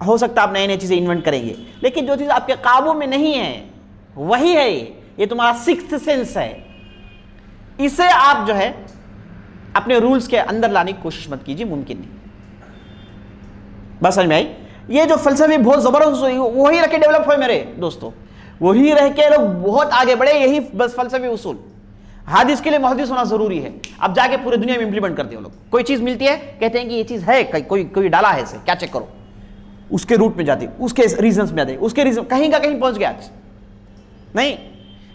ہو سکتا ہے آپ نئے نئے چیزیں انوینٹ کریں گے, لیکن جو چیز آپ کے قابو میں نہیں ہے وہی ہے, یہ تمہارا سکستھ سینس ہے, اسے آپ جو ہے اپنے رولز کے اندر لانے کی کوشش مت کیجیے, ممکن نہیں. بس سمجھ میں آئی؟ یہ جو فلسفے بہت زبردست ہوئی وہی رہ کے ڈیولپ ہوئے میرے دوستوں, وہی رہ کے لوگ بہت آگے بڑھے, یہی بس فلسفی اصول. حدیث کے لیے محدث ہونا ضروری ہے. اب جا کے پورے دنیا میں امپلیمنٹ کرتے ہیں لوگ. کوئی چیز ملتی ہے کہتے ہیں کہ یہ چیز ہے, کوئی ڈالا ہے اسے, کیا چیک کرو, اس کے روٹ میں جاتے, اس کے ریزنس میں جاتے, اس کے ریزن کہیں کا کہیں پہنچ گیا. نہیں,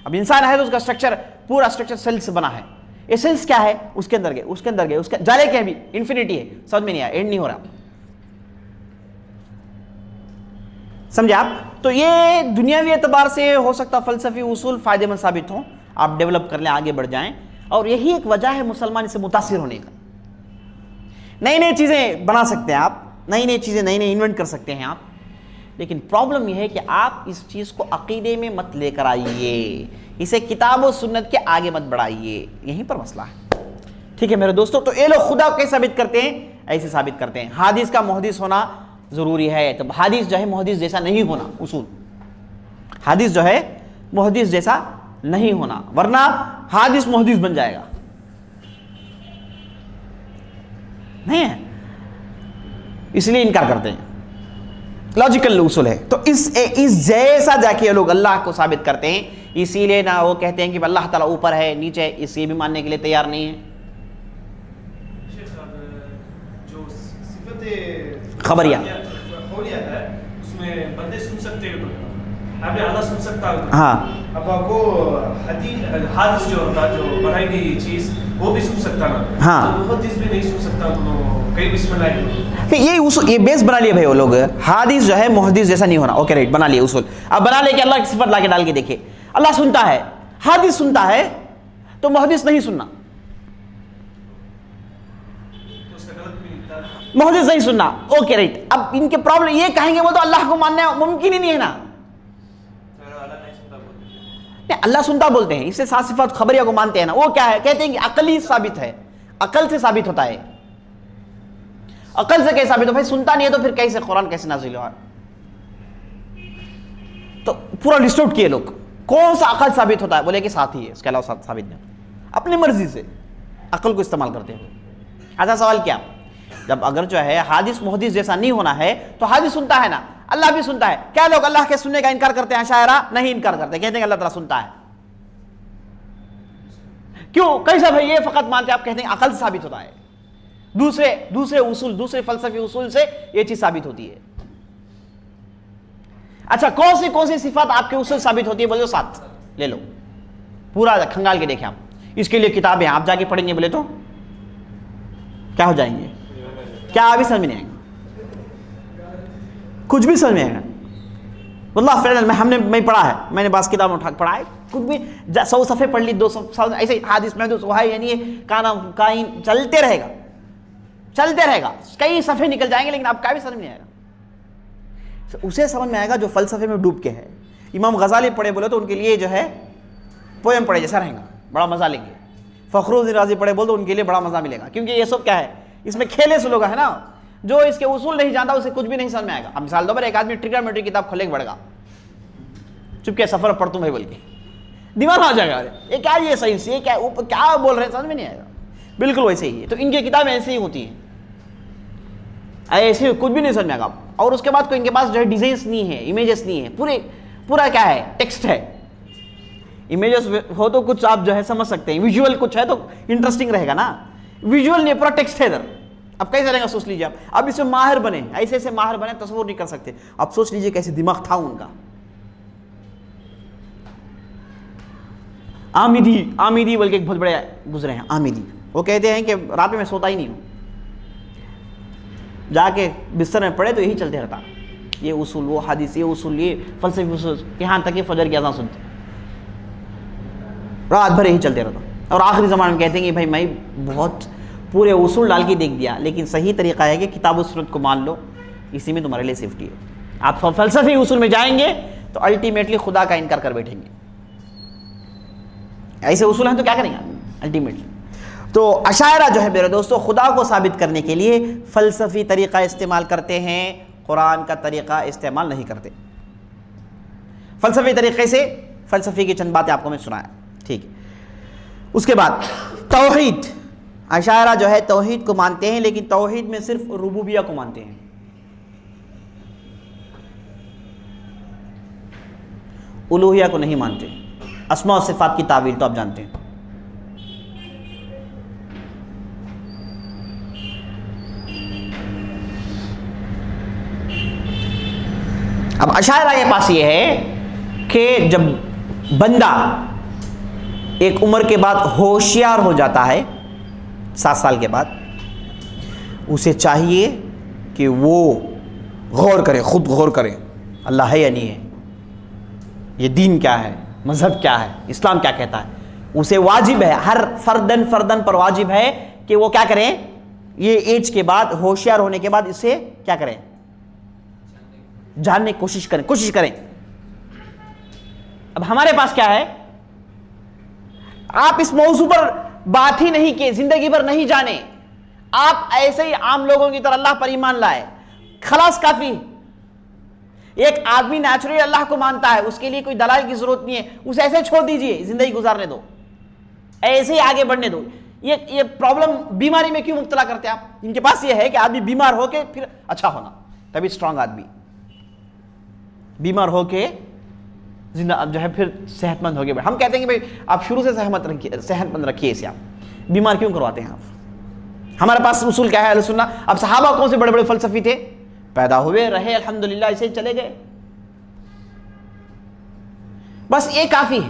اب انسان ہے تو اس کا اسٹرکچر پورا اسٹرکچر سیل سے بنا ہے. یہ سیلس کیا ہے, اس کے اندر گئے, اس کے اندر گئے, اس کے جالے کے بھی انفینٹی ہے, سمجھ میں نہیں آیا, اینڈ نہیں ہو رہا. سمجھے آپ؟ تو یہ دنیاوی اعتبار سے ہو سکتا فلسفی اصول فائدہ مند ثابت ہوں, آپ ڈیولپ کر لیں, آگے بڑھ جائیں. اور یہی ایک وجہ ہے مسلمان سے متاثر ہونے کا. نئی نئی چیزیں بنا سکتے ہیں آپ, نئی نئی چیزیں نئی نئی انوینٹ کر سکتے ہیں آپ, لیکن پرابلم یہ ہے کہ آپ اس چیز کو عقیدے میں مت لے کر آئیے, اسے کتاب و سنت کے آگے مت بڑھائیے. یہیں پر مسئلہ ہے. ٹھیک ہے میرے دوستوں؟ تو یہ لوگ خدا کیسے ثابت کرتے ہیں؟ ایسے ثابت کرتے ہیں حدیث کا محدث ہونا ضروری ہے. تو حدیث جو ہے محدث جیسا نہیں ہونا, اصول حدیث جو ہے محدث جیسا نہیں ہونا, ورنہ حدیث محدث بن جائے گا. نہیں ہے, اس لیے انکار کرتے ہیں. لاجیکل اصول ہے. تو اس جیسا جا کے لوگ اللہ کو ثابت کرتے ہیں. اسی لیے نہ وہ کہتے ہیں کہ اللہ تعالیٰ اوپر ہے نیچے, اس یہ بھی ماننے کے لیے تیار نہیں ہے. صفت خبریہ خبریہ ہے، اس میں بندے سن سکتے ہیں، ابھی اللہ سن سکتا ہے. ہاں اب آپ کو حادث جو ہوتا جو بنائی گئی چیز وہ بھی سن سکتا نا. ہاں. تو محدث بھی نہیں سن سکتا تو کئی بسم اللہ. یہ بیس بنا لیے بھائی وہ لوگ. حادث جو ہے محدث جیسا نہیں ہونا. اوکے رائٹ، بنا لیے اصول. اب بنا لے کہ اللہ کی صفت لا کے ڈال کے دیکھے. اللہ سنتا ہے، حادث سنتا ہے تو محدث نہیں سننا. محدث نہیں سننا. Okay right. اب ان کے پرابلم یہ کہیں گے وہ تو اللہ کو ماننا ممکن ہی نہیں ہے نا. اللہ سنتا بولتے ہیں، اس سے سات صفات خبریہ کو مانتے ہیں نا. وہ کیا ہے؟ کہتے ہیں کہ عقلی ثابت ہے، عقل سے ثابت ہوتا ہے. عقل سے کیسے ثابت ہو؟ بھائی سنتا نہیں ہے تو پھر کیسے قرآن کیسے نازل ہوا؟ تو پورا لسٹ آؤٹ کیے لوگ. کون سا عقل ثابت ہوتا ہے؟ بولے کہ ساتھ ہی ہے، اس کے علاوہ ثابت نہیں. اپنی مرضی سے عقل کو استعمال کرتے ہیں. ایسا سوال کیا؟ جب اگر جو ہے حادث محدث جیسا نہیں ہونا ہے تو حادث سنتا ہے نا، اللہ بھی سنتا ہے. کیا لوگ اللہ کے سننے کا انکار کرتے ہیں؟ شاعرہ نہیں انکار کرتے، کہتے ہیں کہ اللہ تعالیٰ سنتا ہے. کیوں؟ کیسا بھائی؟ یہ فقط مانتے آپ کہتے ہیں عقل سے ثابت ہوتا ہے. دوسرے اصول، دوسرے فلسفی اصول سے یہ چیز ثابت ہوتی ہے. اچھا کون سی صفات آپ کے اصول ثابت ہوتی ہے؟ بولے 7 لے لو، پورا کھنگال کے دیکھیں آپ. اس کے لیے کتابیں آپ جا کے پڑھیں گے بولے تو کیا ہو جائیں گے؟ کیا ابھی سمجھ نہیں آئے گا، کچھ بھی سمجھ میں آئے گا. واللہ فعلا میں پڑھا ہے، میں نے بعض کتابیں اٹھا پڑھا ہے. کچھ بھی 100 صفحے پڑھ لی، 200 ایسے حادث محدث وہ ہے یعنی کانا کائن چلتے رہے گا. کئی صفحے نکل جائیں گے لیکن آپ کا بھی سمجھ نہیں آئے گا. اسے سمجھ میں آئے گا جو فلسفے میں ڈوب کے ہے. امام غزالی پڑھے بولے تو ان کے لیے جو ہے پویم پڑھے جیسا رہے گا، بڑا مزہ لیں گے. فخر الدین رازی پڑھے بولے تو ان کے لیے بڑا مزہ ملے گا، کیونکہ یہ سب کیا ہے؟ اس میں کھیلے سے لوگ ہے نا. جو اس کے اصول نہیں جانتا اسے کچھ بھی نہیں سمجھ میں آئے گا. اب مثال دو بار ایک آدمی ٹریگنومیٹری کتاب کھولے کے پڑھے گا، چپکے سفر پڑھ تم بھائی بول کے دماغ آ جائے گا. یہ کیا؟ یہ سائنس، یہ کیا بول رہے ہیں؟ سمجھ میں نہیں آئے گا. بالکل ویسے ہی ہے. تو ان کی کتابیں ایسی ہی ہوتی ہیں، ایسے کچھ بھی نہیں سمجھ میں آئے گا. اور اس کے بعد کوئی ان کے پاس جو ہے ڈیزائنس نہیں ہے، امیجز نہیں ہے، پورا کیا ہے؟ ٹیکسٹ ہے. امیجز ہو تو کچھ آپ جو ہے سمجھ سکتے ہیں، ویژول کچھ ہے تو انٹرسٹنگ رہے گا نا. ویژول نہیں، پورا ٹیکسٹ ہے ادھر. اب کیسے رہے گا؟ سوچ لیجیے آپ. اب اس میں ماہر بنے، ایسے ماہر بنے تصور نہیں کر سکتے. اب سوچ لیجیے کیسے دماغ تھا ان کا. آمیدی بلکہ ایک بہت بڑے گزرے ہیں آمیدی. وہ کہتے ہیں کہ رات میں سوتا ہی نہیں ہوں، جا کے بستر میں پڑے تو یہی چلتے رہتا. یہ اصول، وہ حدیث، یہ اصول، یہ فلسفی اصول، یہاں تک کہ فجر کی اذان سنتے رات بھر یہی چلتے رہتا. اور آخری زمانے میں کہتے ہیں کہ بھائی میں بہت پورے اصول ڈال کے دیکھ دیا، لیکن صحیح طریقہ ہے کہ کتاب و سنت کو مان لو، اسی میں تمہارے لیے سیفٹی ہے. آپ فلسفی اصول میں جائیں گے تو الٹیمیٹلی خدا کا انکار کر بیٹھیں گے. ایسے اصول ہیں تو کیا کریں گے الٹیمیٹلی. تو اشاعرہ جو ہے میرے دوستو خدا کو ثابت کرنے کے لیے فلسفی طریقہ استعمال کرتے ہیں، قرآن کا طریقہ استعمال نہیں کرتے. فلسفی طریقے سے فلسفی کی چند باتیں آپ کو میں سنایا. ٹھیک ہے. اس کے بعد توحید. اشاعرہ جو ہے توحید کو مانتے ہیں، لیکن توحید میں صرف ربوبیہ کو مانتے ہیں. الوہیہ کو نہیں مانتے. اسماء و صفات کی تعویل تو آپ جانتے ہیں. اب اشاعرہ کے پاس یہ ہے کہ جب بندہ ایک عمر کے بعد ہوشیار ہو جاتا ہے، 7 سال کے بعد، اسے چاہیے کہ وہ غور کرے، خود غور کرے اللہ ہے یا نہیں ہے، یہ دین کیا ہے، مذہب کیا ہے، اسلام کیا کہتا ہے. اسے واجب ہے، ہر فردن پر واجب ہے کہ وہ کیا کریں، یہ ایج کے بعد، ہوشیار ہونے کے بعد اسے کیا کریں، جاننے کی کوشش کریں. اب ہمارے پاس کیا ہے، آپ اس موضوع پر بات ہی نہیں کی، زندگی بھر نہیں جانے، آپ ایسے ہی عام لوگوں کی طرح اللہ پر ایمان لائے، خلاص کافی. ایک آدمی نیچرلی اللہ کو مانتا ہے، اس کے لیے کوئی دلائل کی ضرورت نہیں ہے، اسے ایسے چھوڑ دیجئے، زندگی گزارنے دو، ایسے ہی آگے بڑھنے دو. یہ پرابلم بیماری میں کیوں مبتلا کرتے ہیں آپ؟ ان کے پاس یہ ہے کہ آدمی بیمار ہو کے پھر اچھا ہونا، تبھی اسٹرانگ آدمی بیمار ہو کے زندہ جو ہے پھر صحت مند ہو گئے. ہم کہتے ہیں کہ بھائی آپ شروع سے صحت مند رکھیے اسے. آپ بیمار کیوں کرواتے ہیں آپ؟ ہمارے پاس اصول کیا ہے اہل سنت؟ اب صحابہ کون سے بڑے بڑے فلسفی تھے؟ پیدا ہوئے رہے الحمدللہ ایسے ہی چلے گئے، بس یہ کافی ہے۔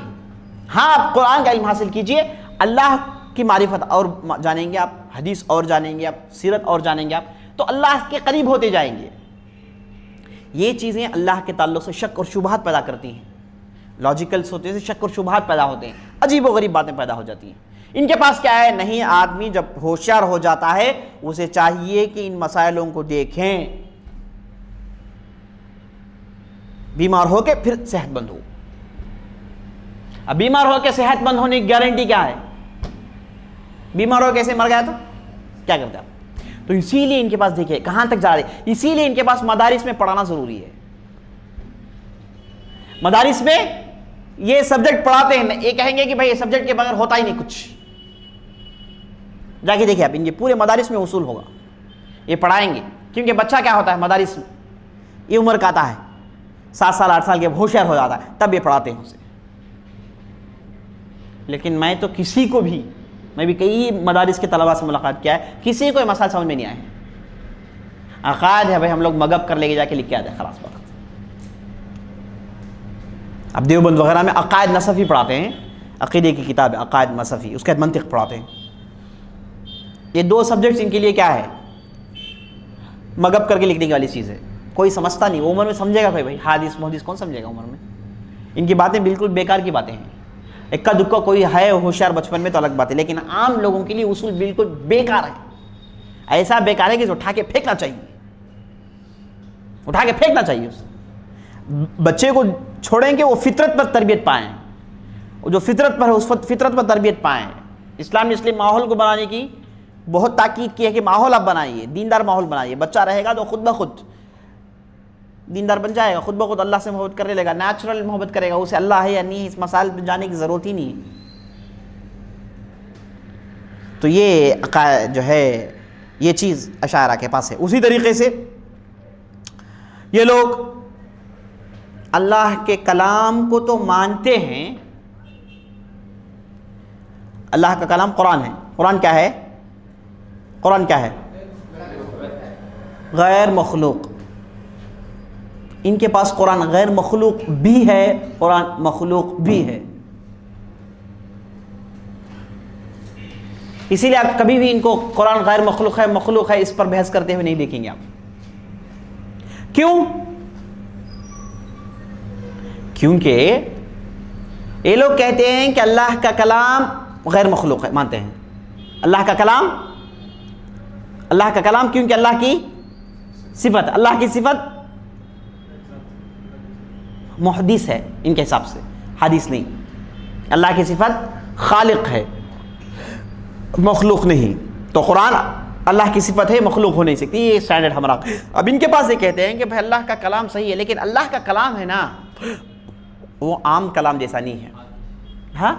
ہاں آپ قرآن کا علم حاصل کیجئے، اللہ کی معرفت اور جانیں گے آپ، حدیث اور جانیں گے آپ، سیرت اور جانیں گے آپ، تو اللہ کے قریب ہوتے جائیں گے۔ یہ چیزیں اللہ کے تعلق سے شک اور شبہات پیدا کرتی ہیں، لاجیکلس ہوتے ہیں، شک اور شبہات پیدا ہوتے ہیں، عجیب و غریب باتیں پیدا ہو جاتی ہیں۔ ان کے پاس کیا ہے؟ نہیں، آدمی جب ہوشیار ہو جاتا ہے اسے چاہیے کہ ان مسائلوں کو دیکھیں، بیمار ہو کے پھر صحت مند ہو۔ اب بیمار ہو کے صحت مند ہونے کی گارنٹی کیا ہے؟ بیمار ہو کیسے مر گیا تو کیا کرتے آپ؟ تو اسی لیے ان کے پاس دیکھیں کہاں تک جا رہے، اسی لیے ان کے پاس مدارس میں پڑھانا ضروری ہے۔ مدارس میں یہ سبجیکٹ پڑھاتے ہیں، یہ کہیں گے کہ بھائی یہ سبجیکٹ کے بغیر ہوتا ہی نہیں کچھ، جا کے دیکھیں آپ، ان کے پورے مدارس میں اصول ہوگا، یہ پڑھائیں گے، کیونکہ بچہ کیا ہوتا ہے مدارس میں، یہ عمر کا آتا ہے 7 سال 8 سال کے ہوشیار ہو جاتا ہے، تب یہ پڑھاتے ہیں اسے۔ لیکن میں تو کسی کو بھی، میں بھی کئی مدارس کے طلباء سے ملاقات کیا ہے، کسی کو یہ مسائل سمجھ میں نہیں آئے ہیں۔ عقائد ہے بھائی، ہم لوگ مگب کر لے کے جا کے لکھ کے آتے ہیں، خلاص بات۔ اب دیوبند وغیرہ میں عقائد نصفی پڑھاتے ہیں، عقیدے کی کتاب ہے عقائد نصفی، اس کے بعد منطق پڑھاتے ہیں۔ یہ 2 سبجیکٹس ان کے لیے کیا ہے؟ مگب کر کے لکھنے کی والی چیز ہے، کوئی سمجھتا نہیں، وہ عمر میں سمجھے گا بھائی حدیث محدث کون سمجھے گا عمر میں؟ ان کی باتیں بالکل بیکار کی باتیں ہیں۔ اکا دکا کوئی ہے ہوشیار بچپن میں تو الگ بات ہے، لیکن عام لوگوں کے لیے اصول بالکل بیکار ہے، ایسا بیکار ہے کہ اٹھا کے پھینکنا چاہیے، اٹھا کے پھینکنا چاہیے اسے۔ بچے کو چھوڑیں کہ وہ فطرت پر تربیت پائیں، وہ جو فطرت پر ہے اس فطرت پر تربیت پائیں۔ اسلام نے اس لیے ماحول کو بنانے کی بہت تاکید کی ہے کہ ماحول آپ بنائیے، دیندار ماحول بنائیے، بچہ رہے گا تو خود بخود دیندار بن جائے گا، خود بخود اللہ سے محبت کرنے لگے گا، نیچرل محبت کرے گا، اسے اللہ ہے یا نہیں اس مسائل پہ جانے کی ضرورت ہی نہیں۔ تو یہ جو ہے یہ چیز اشاعرہ کے پاس ہے۔ اسی طریقے سے یہ لوگ اللہ کے کلام کو تو مانتے ہیں، اللہ کا کلام قرآن ہے، قرآن کیا ہے؟ قرآن کیا ہے؟ غیر مخلوق۔ ان کے پاس قرآن غیر مخلوق بھی ہے، قرآن مخلوق بھی ہے۔ اسی لیے آپ کبھی بھی ان کو قرآن غیر مخلوق ہے مخلوق ہے اس پر بحث کرتے ہوئے نہیں دیکھیں گے آپ۔ کیوں؟ کیونکہ یہ لوگ کہتے ہیں کہ اللہ کا کلام غیر مخلوق ہے، مانتے ہیں اللہ کا کلام کیونکہ اللہ کی صفت، اللہ کی صفت محدث ہے ان کے حساب سے، حدیث نہیں۔ اللہ کی صفت خالق ہے، مخلوق نہیں، تو قرآن اللہ کی صفت ہے، مخلوق ہو نہیں سکتی، یہ سٹینڈرڈ ہمارا۔ اب ان کے پاس یہ کہتے ہیں کہ بھائی اللہ کا کلام صحیح ہے، لیکن اللہ کا کلام ہے نا وہ عام کلام جیسا نہیں ہے۔ ہاں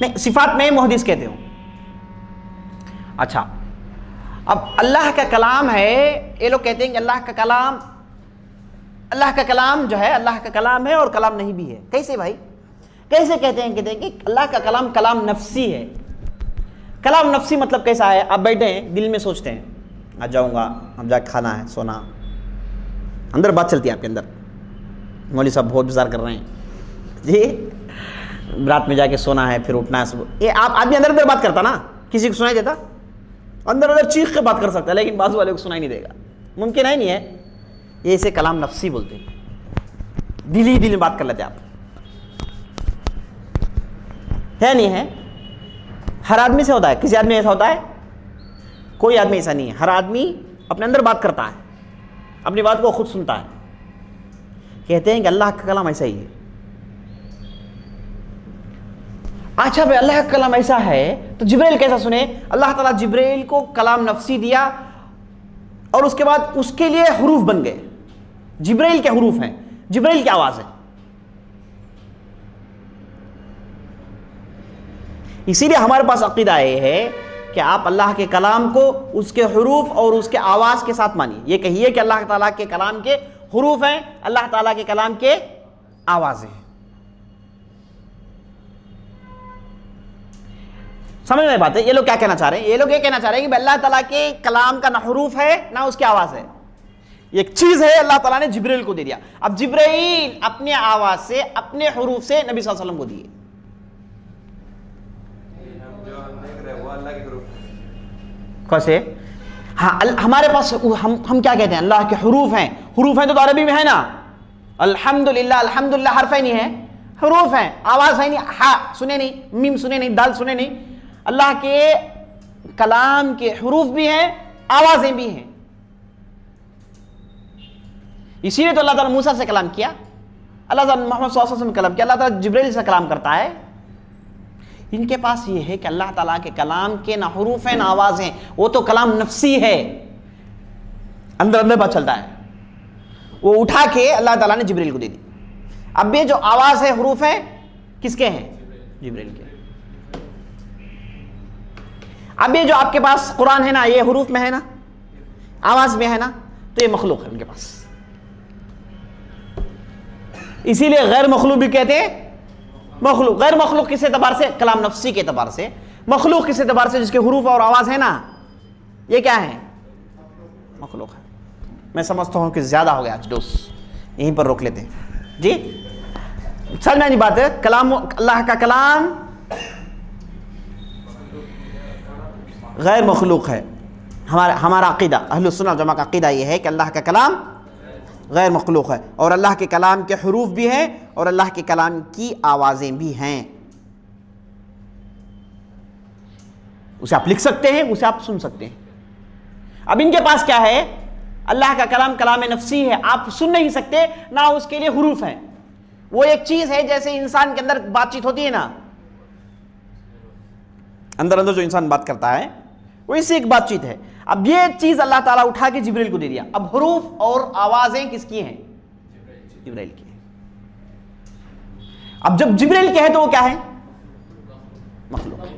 نہیں، صفات میں محدث کہتے ہو۔ اچھا، اب اللہ کا کلام ہے، یہ لوگ کہتے ہیں کہ اللہ کا کلام جو ہے اللہ کا کلام ہے اور کلام نہیں بھی ہے۔ کیسے بھائی؟ کیسے کہتے ہیں کہ اللہ کا کلام کلام نفسی ہے۔ کلام نفسی مطلب کیسا ہے؟ آپ بیٹھے ہیں دل میں سوچتے ہیں آج جاؤں گا، اب جا کے کھانا ہے، سونا، اندر بات چلتی ہے آپ کے اندر، مولوی صاحب بہت بزار کر رہے ہیں جی، رات میں جا کے سونا ہے پھر اٹھنا ہے صبح۔ یہ آپ آدمی اندر اندر بات کرتا نا، کسی کو سنائی دیتا؟ اندر اندر چیخ کے بات کر سکتا ہے لیکن بازو والے کو سنائی نہیں دے گا، ممکن ہے نہیں ہے۔ یہ اسے کلام نفسی بولتے ہیں، دل ہی دل میں بات کر لیتے آپ، ہے نہیں ہے؟ ہر آدمی سے ہوتا ہے، کسی آدمی ایسا ہوتا ہے؟ کوئی آدمی ایسا نہیں ہے، ہر آدمی اپنے اندر بات کرتا ہے، اپنی بات کو خود سنتا ہے۔ کہتے ہیں کہ اللہ کا کلام ایسا ہی ہے۔ اچھا بھائی اللہ کا کلام ایسا ہے تو جبریل کیسا سنے؟ اللہ تعالیٰ جبریل کو کلام نفسی دیا اور اس کے بعد اس کے لیے حروف بن گئے۔ جبریل کے حروف ہیں، جبریل کی آواز ہے۔ اسی لیے ہمارے پاس عقیدہ یہ ہے کہ آپ اللہ کے کلام کو اس کے حروف اور اس کے آواز کے ساتھ مانیے۔ یہ کہیے کہ اللہ تعالیٰ کے کلام کے حروف ہیں، اللہ تعالیٰ کے کلام کے آوازیں ہیں۔ سمجھ میں بات ہے؟ یہ لوگ کیا کہنا چاہ رہے ہیں؟ یہ لوگ یہ کہنا چاہ رہے ہیں کہ اللہ تعالیٰ کے کلام کا نہ حروف ہے نہ اس کی آواز ہے، یہ ایک چیز ہے اللہ تعالیٰ نے جبرائیل کو دے دیا. اب جبرائیل اپنے آواز سے اپنے حروف سے نبی صلی اللہ علیہ وسلم کو دیے. ہم جو دیکھ رہے ہیں وہ اللہ کے حروف ہیں. کیسے؟ ہاں ہمارے پاس ہم کیا کہتے ہیں؟ اللہ کے حروف ہیں. حروف ہیں تو عربی میں ہے نا، الحمدللہ، الحمدللہ حرف ہے نہیں ہے، حروف ہیں، آواز ہے نہیں، ہاں سنے نہیں، میم سنے نہیں، دال سنے نہیں. اللہ کے کلام کے حروف بھی ہیں، آوازیں بھی ہیں. اسی لیے تو اللہ تعالیٰ موسیٰ سے کلام کیا، اللہ تعالیٰ محمد صلی اللہ علیہ وسلم سے کلام کیا، اللہ تعالیٰ جبرائیل سے کلام کرتا ہے. ان کے پاس یہ ہے کہ اللہ تعالیٰ کے کلام کے نہ حروف ہیں نہ آواز ہیں، وہ تو کلام نفسی ہے، اندر اندر بات چلتا ہے. وہ اٹھا کے اللہ تعالیٰ نے جبرائیل کو دے دی. اب یہ جو آواز ہے، حروف ہیں، کس کے ہیں؟ جبرائیل کے. اب یہ جو آپ کے پاس قرآن ہے نا، یہ حروف میں ہے نا، آواز میں ہے نا، تو یہ مخلوق ہے ان کے پاس. اسی لیے غیر مخلوق بھی کہتے ہیں مخلوق. غیر مخلوق کس اعتبار سے؟ کلام نفسی کے اعتبار سے. مخلوق کس اعتبار سے؟ جس کے حروف اور آواز ہے نا، یہ کیا ہے؟ مخلوق ہے. میں سمجھتا ہوں کہ زیادہ ہو گیا آج ڈوس، یہیں پر روک لیتے ہیں جی. سمجھنا نہیں بات ہے؟ کلام اللہ کا کلام غیر مخلوق ہے. ہمارا عقیدہ اہل السنہ والجماعہ کا عقیدہ یہ ہے کہ اللہ کا کلام غیر مخلوق ہے، اور اللہ کے کلام کے حروف بھی ہیں اور اللہ کے کلام کی آوازیں بھی ہیں. اسے آپ لکھ سکتے ہیں، اسے آپ سن سکتے ہیں. اب ان کے پاس کیا ہے؟ اللہ کا کلام کلام نفسی ہے، آپ سن نہیں سکتے، نہ اس کے لیے حروف ہیں. وہ ایک چیز ہے جیسے انسان کے اندر بات چیت ہوتی ہے نا، اندر اندر جو انسان بات کرتا ہے وہ اس سے ایک بات چیت ہے. اب یہ چیز اللہ تعالیٰ اٹھا کے جبرائیل کو دے دیا. اب حروف اور آوازیں کس کی ہیں؟ جبرائیل کی ہیں. اب جب جبرائیل کے ہے تو وہ کیا ہے؟ مخلوق ہے.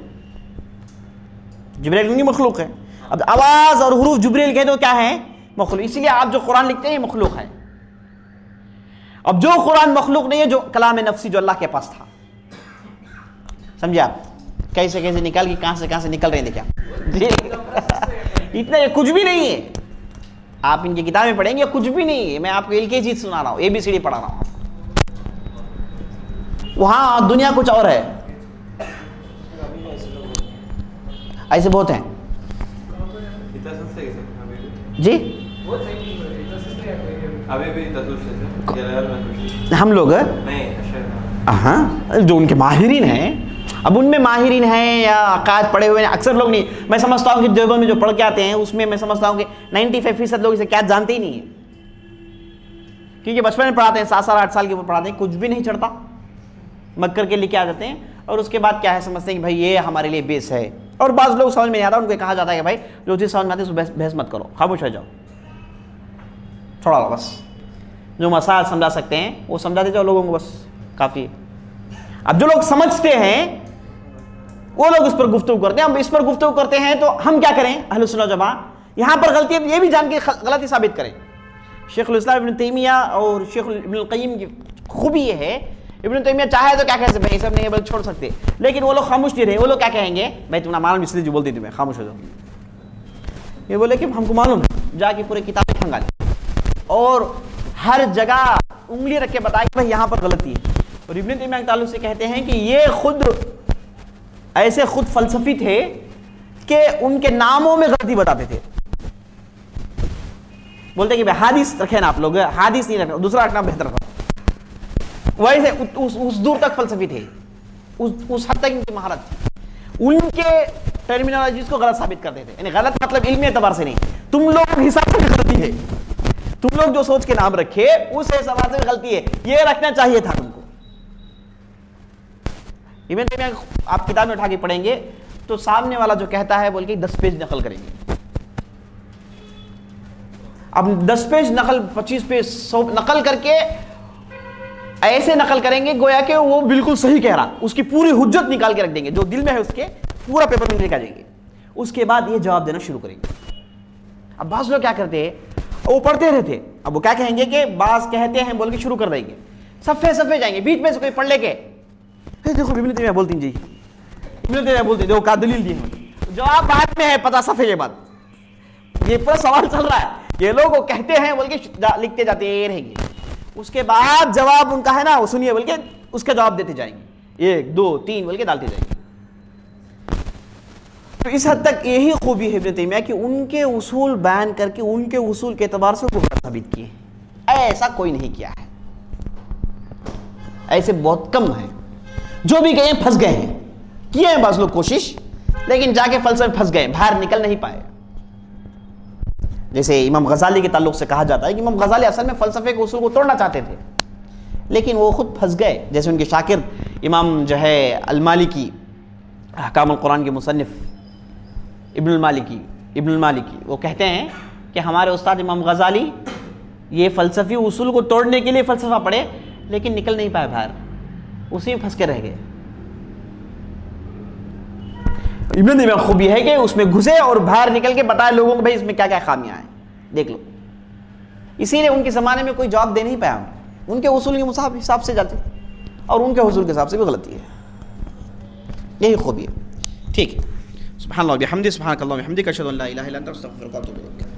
جبرائیل کی مخلوق ہے. اب آواز اور حروف جبرائیل کے ہے تو کیا ہے؟ مخلوق. اسی لیے آپ جو قرآن لکھتے ہیں یہ مخلوق ہے. اب جو قرآن مخلوق نہیں ہے، جو کلام نفسی جو اللہ کے پاس تھا، سمجھے آپ؟ کیسے کیسے نکل کے کہاں سے نکل رہے ہیں دیکھا اتنا. یہ کچھ بھی نہیں ہے. آپ ان کی کتابیں پڑھیں گے، کچھ بھی نہیں ہے. میں آپ کو LKG سنا رہا ہوں، ABCD پڑھا رہا ہوں. وہاں دنیا کچھ اور ہے. ایسے بہت ہیں جی. ہم لوگ ہاں جو ان کے ماہرین ہیں، اب ان میں ماہرین ہیں یا عقائد پڑھے ہوئے ہیں، اکثر لوگ نہیں. میں سمجھتا ہوں کہ دیوبند میں جو پڑھ کے آتے ہیں اس میں سمجھتا ہوں کہ 95% لوگ اسے کیا جانتے ہی نہیں ہیں، کیونکہ بچپن میں پڑھاتے ہیں، 7 سال 8 سال کے اوپر پڑھاتے ہیں، کچھ بھی نہیں چڑھتا، مکر کے لے کے آ جاتے ہیں. اور اس کے بعد کیا ہے سمجھتے ہیں کہ بھائی یہ ہمارے لیے بیس ہے. اور بعض لوگ سمجھ میں نہیں آتا، ان کو کہا جاتا ہے کہ بھائی جو چیز سمجھ میں آتی ہے اس بحث مت کرو، خاموش ہو جاؤ، تھوڑا بس جو مسائل سمجھا سکتے ہیں وہ سمجھاتے جاؤ لوگوں کو، بس کافی ہے. اب جو لوگ سمجھتے ہیں وہ لوگ اس پر گفتگو کرتے ہیں. ہم اس پر گفتگو کرتے ہیں تو ہم کیا کریں؟ اہل السنہ والجماعہ یہاں پر غلطی یہ بھی جان کے غلطی ثابت کریں. شیخ الاسلام ابن تیمیہ اور شیخ ابن القیم کی خوبی یہ ہے، ابن تیمیہ چاہے تو کیا کہہ سکتے ہیں، سب نہیں چھوڑ سکتے، لیکن وہ لوگ خاموش نہیں رہے. وہ لوگ کیا کہیں گے؟ بھائی تم نہ معلوم اس لیے جو بولتی تمہیں، خاموش ہو جاؤ. یہ بولے کہ ہم کو معلوم ہے، جا کے پورے کتابیں کھنگا لیں اور ہر جگہ انگلی رکھ کے بتائیں کہ بھائی یہاں پر غلطی ہے. اور ابن تیمیہ کے تعلق سے کہتے ہیں کہ یہ خود ایسے خود فلسفی تھے کہ ان کے ناموں میں غلطی بتاتے تھے. بولتے کہ بھائی حدیث رکھیں نا آپ لوگ، حدیث نہیں رکھنا، دوسرا رکھنا بہتر تھا. ویسے اس دور تک فلسفی تھے، اس حد تک ان کی مہارت تھی. ان کے ٹرمینالوجیز کو غلط ثابت کرتے تھے، یعنی غلط مطلب علمی اعتبار سے نہیں، تم لوگ حساب سے غلطی ہے، تم لوگ جو سوچ کے نام رکھے اس اعتبار سے غلطی ہے، یہ رکھنا چاہیے تھا تم کو. ابن تیمیہ آپ کتاب میں اٹھا کے پڑھیں گے تو سامنے والا جو کہتا ہے بول کے 10 پیج نقل کریں گے. اب 10 پیج نقل 25 پیج 100 نقل کر کے ایسے نقل کریں گے گویا کہ وہ بالکل صحیح کہہ رہا، اس کی پوری حجت نکال کے رکھ دیں گے، جو دل میں ہے اس کے پورا پیپر میں لے کے آ جائیں گے. اس کے بعد یہ جواب دینا شروع کریں گے. اب بعض لوگ کیا کرتے ہیں، وہ پڑھتے رہتے، اب وہ کیا کہیں گے کہ بعض کہتے ہیں بول کے شروع کر دیں گے، صفحے جائیں گے، بیچ میں سے کوئی پڑھ لے کے دیکھو ابن تیمیہ بولتی جی بولتے دیکھو کیا دلیل دی ہے, جواب بعد میں ہے, پتہ صفحے کے بعد. یہ پورا سوال چل رہا ہے, یہ لوگ وہ کہتے ہیں بلکہ لکھتے جاتے رہیں گے, اس کے بعد جواب ان کا ہے نا وہ سنیے, بلکہ اس کا جواب دیتے جائیں گے, 1 2 3 بلکہ ڈالتے جائیں گے. تو اس حد تک یہی خوبی ہے ابن تیمیہ کہ ان کے اصول بیان کر کے ان کے اصول کے اعتبار سے کفر ثابت کیے. ایسا کوئی نہیں کیا ہے, ایسے بہت کم ہیں, جو بھی گئے پھنس گئے ہیں. کیے ہیں بعض لوگ کوشش, لیکن جا کے فلسفے پھنس گئے, باہر نکل نہیں پائے. جیسے امام غزالی کے تعلق سے کہا جاتا ہے کہ امام غزالی اصل میں فلسفے کے اصول کو توڑنا چاہتے تھے, لیکن وہ خود پھنس گئے. جیسے ان کے شاگرد امام جو ہے المالکی, احکام القرآن کے مصنف ابن المالکی, وہ کہتے ہیں کہ ہمارے استاد امام غزالی یہ فلسفی اصول کو توڑنے کے لیے فلسفہ پڑھے, لیکن نکل نہیں پائے باہر, اسی میں پھنس کے رہ گئے. ابن تیمیہ خوبی ہے کہ اس میں گھسے اور باہر نکل کے بتائے لوگوں کو بھائی اس میں کیا کیا خامیاں ہیں, دیکھ لو. اسی لیے ان کے زمانے میں کوئی جواب دے نہیں پایا, ان کے اصول کے حساب سے جاتے اور ان کے اصول کے حساب سے بھی غلطی ہے. یہی خوبی ہے. ٹھیک ہے, سبحان اللہ بحمدہ, سبحانک اللہم وبحمدک, اشہد ان لا الہ الا انت, استغفرک و اتوب الیک.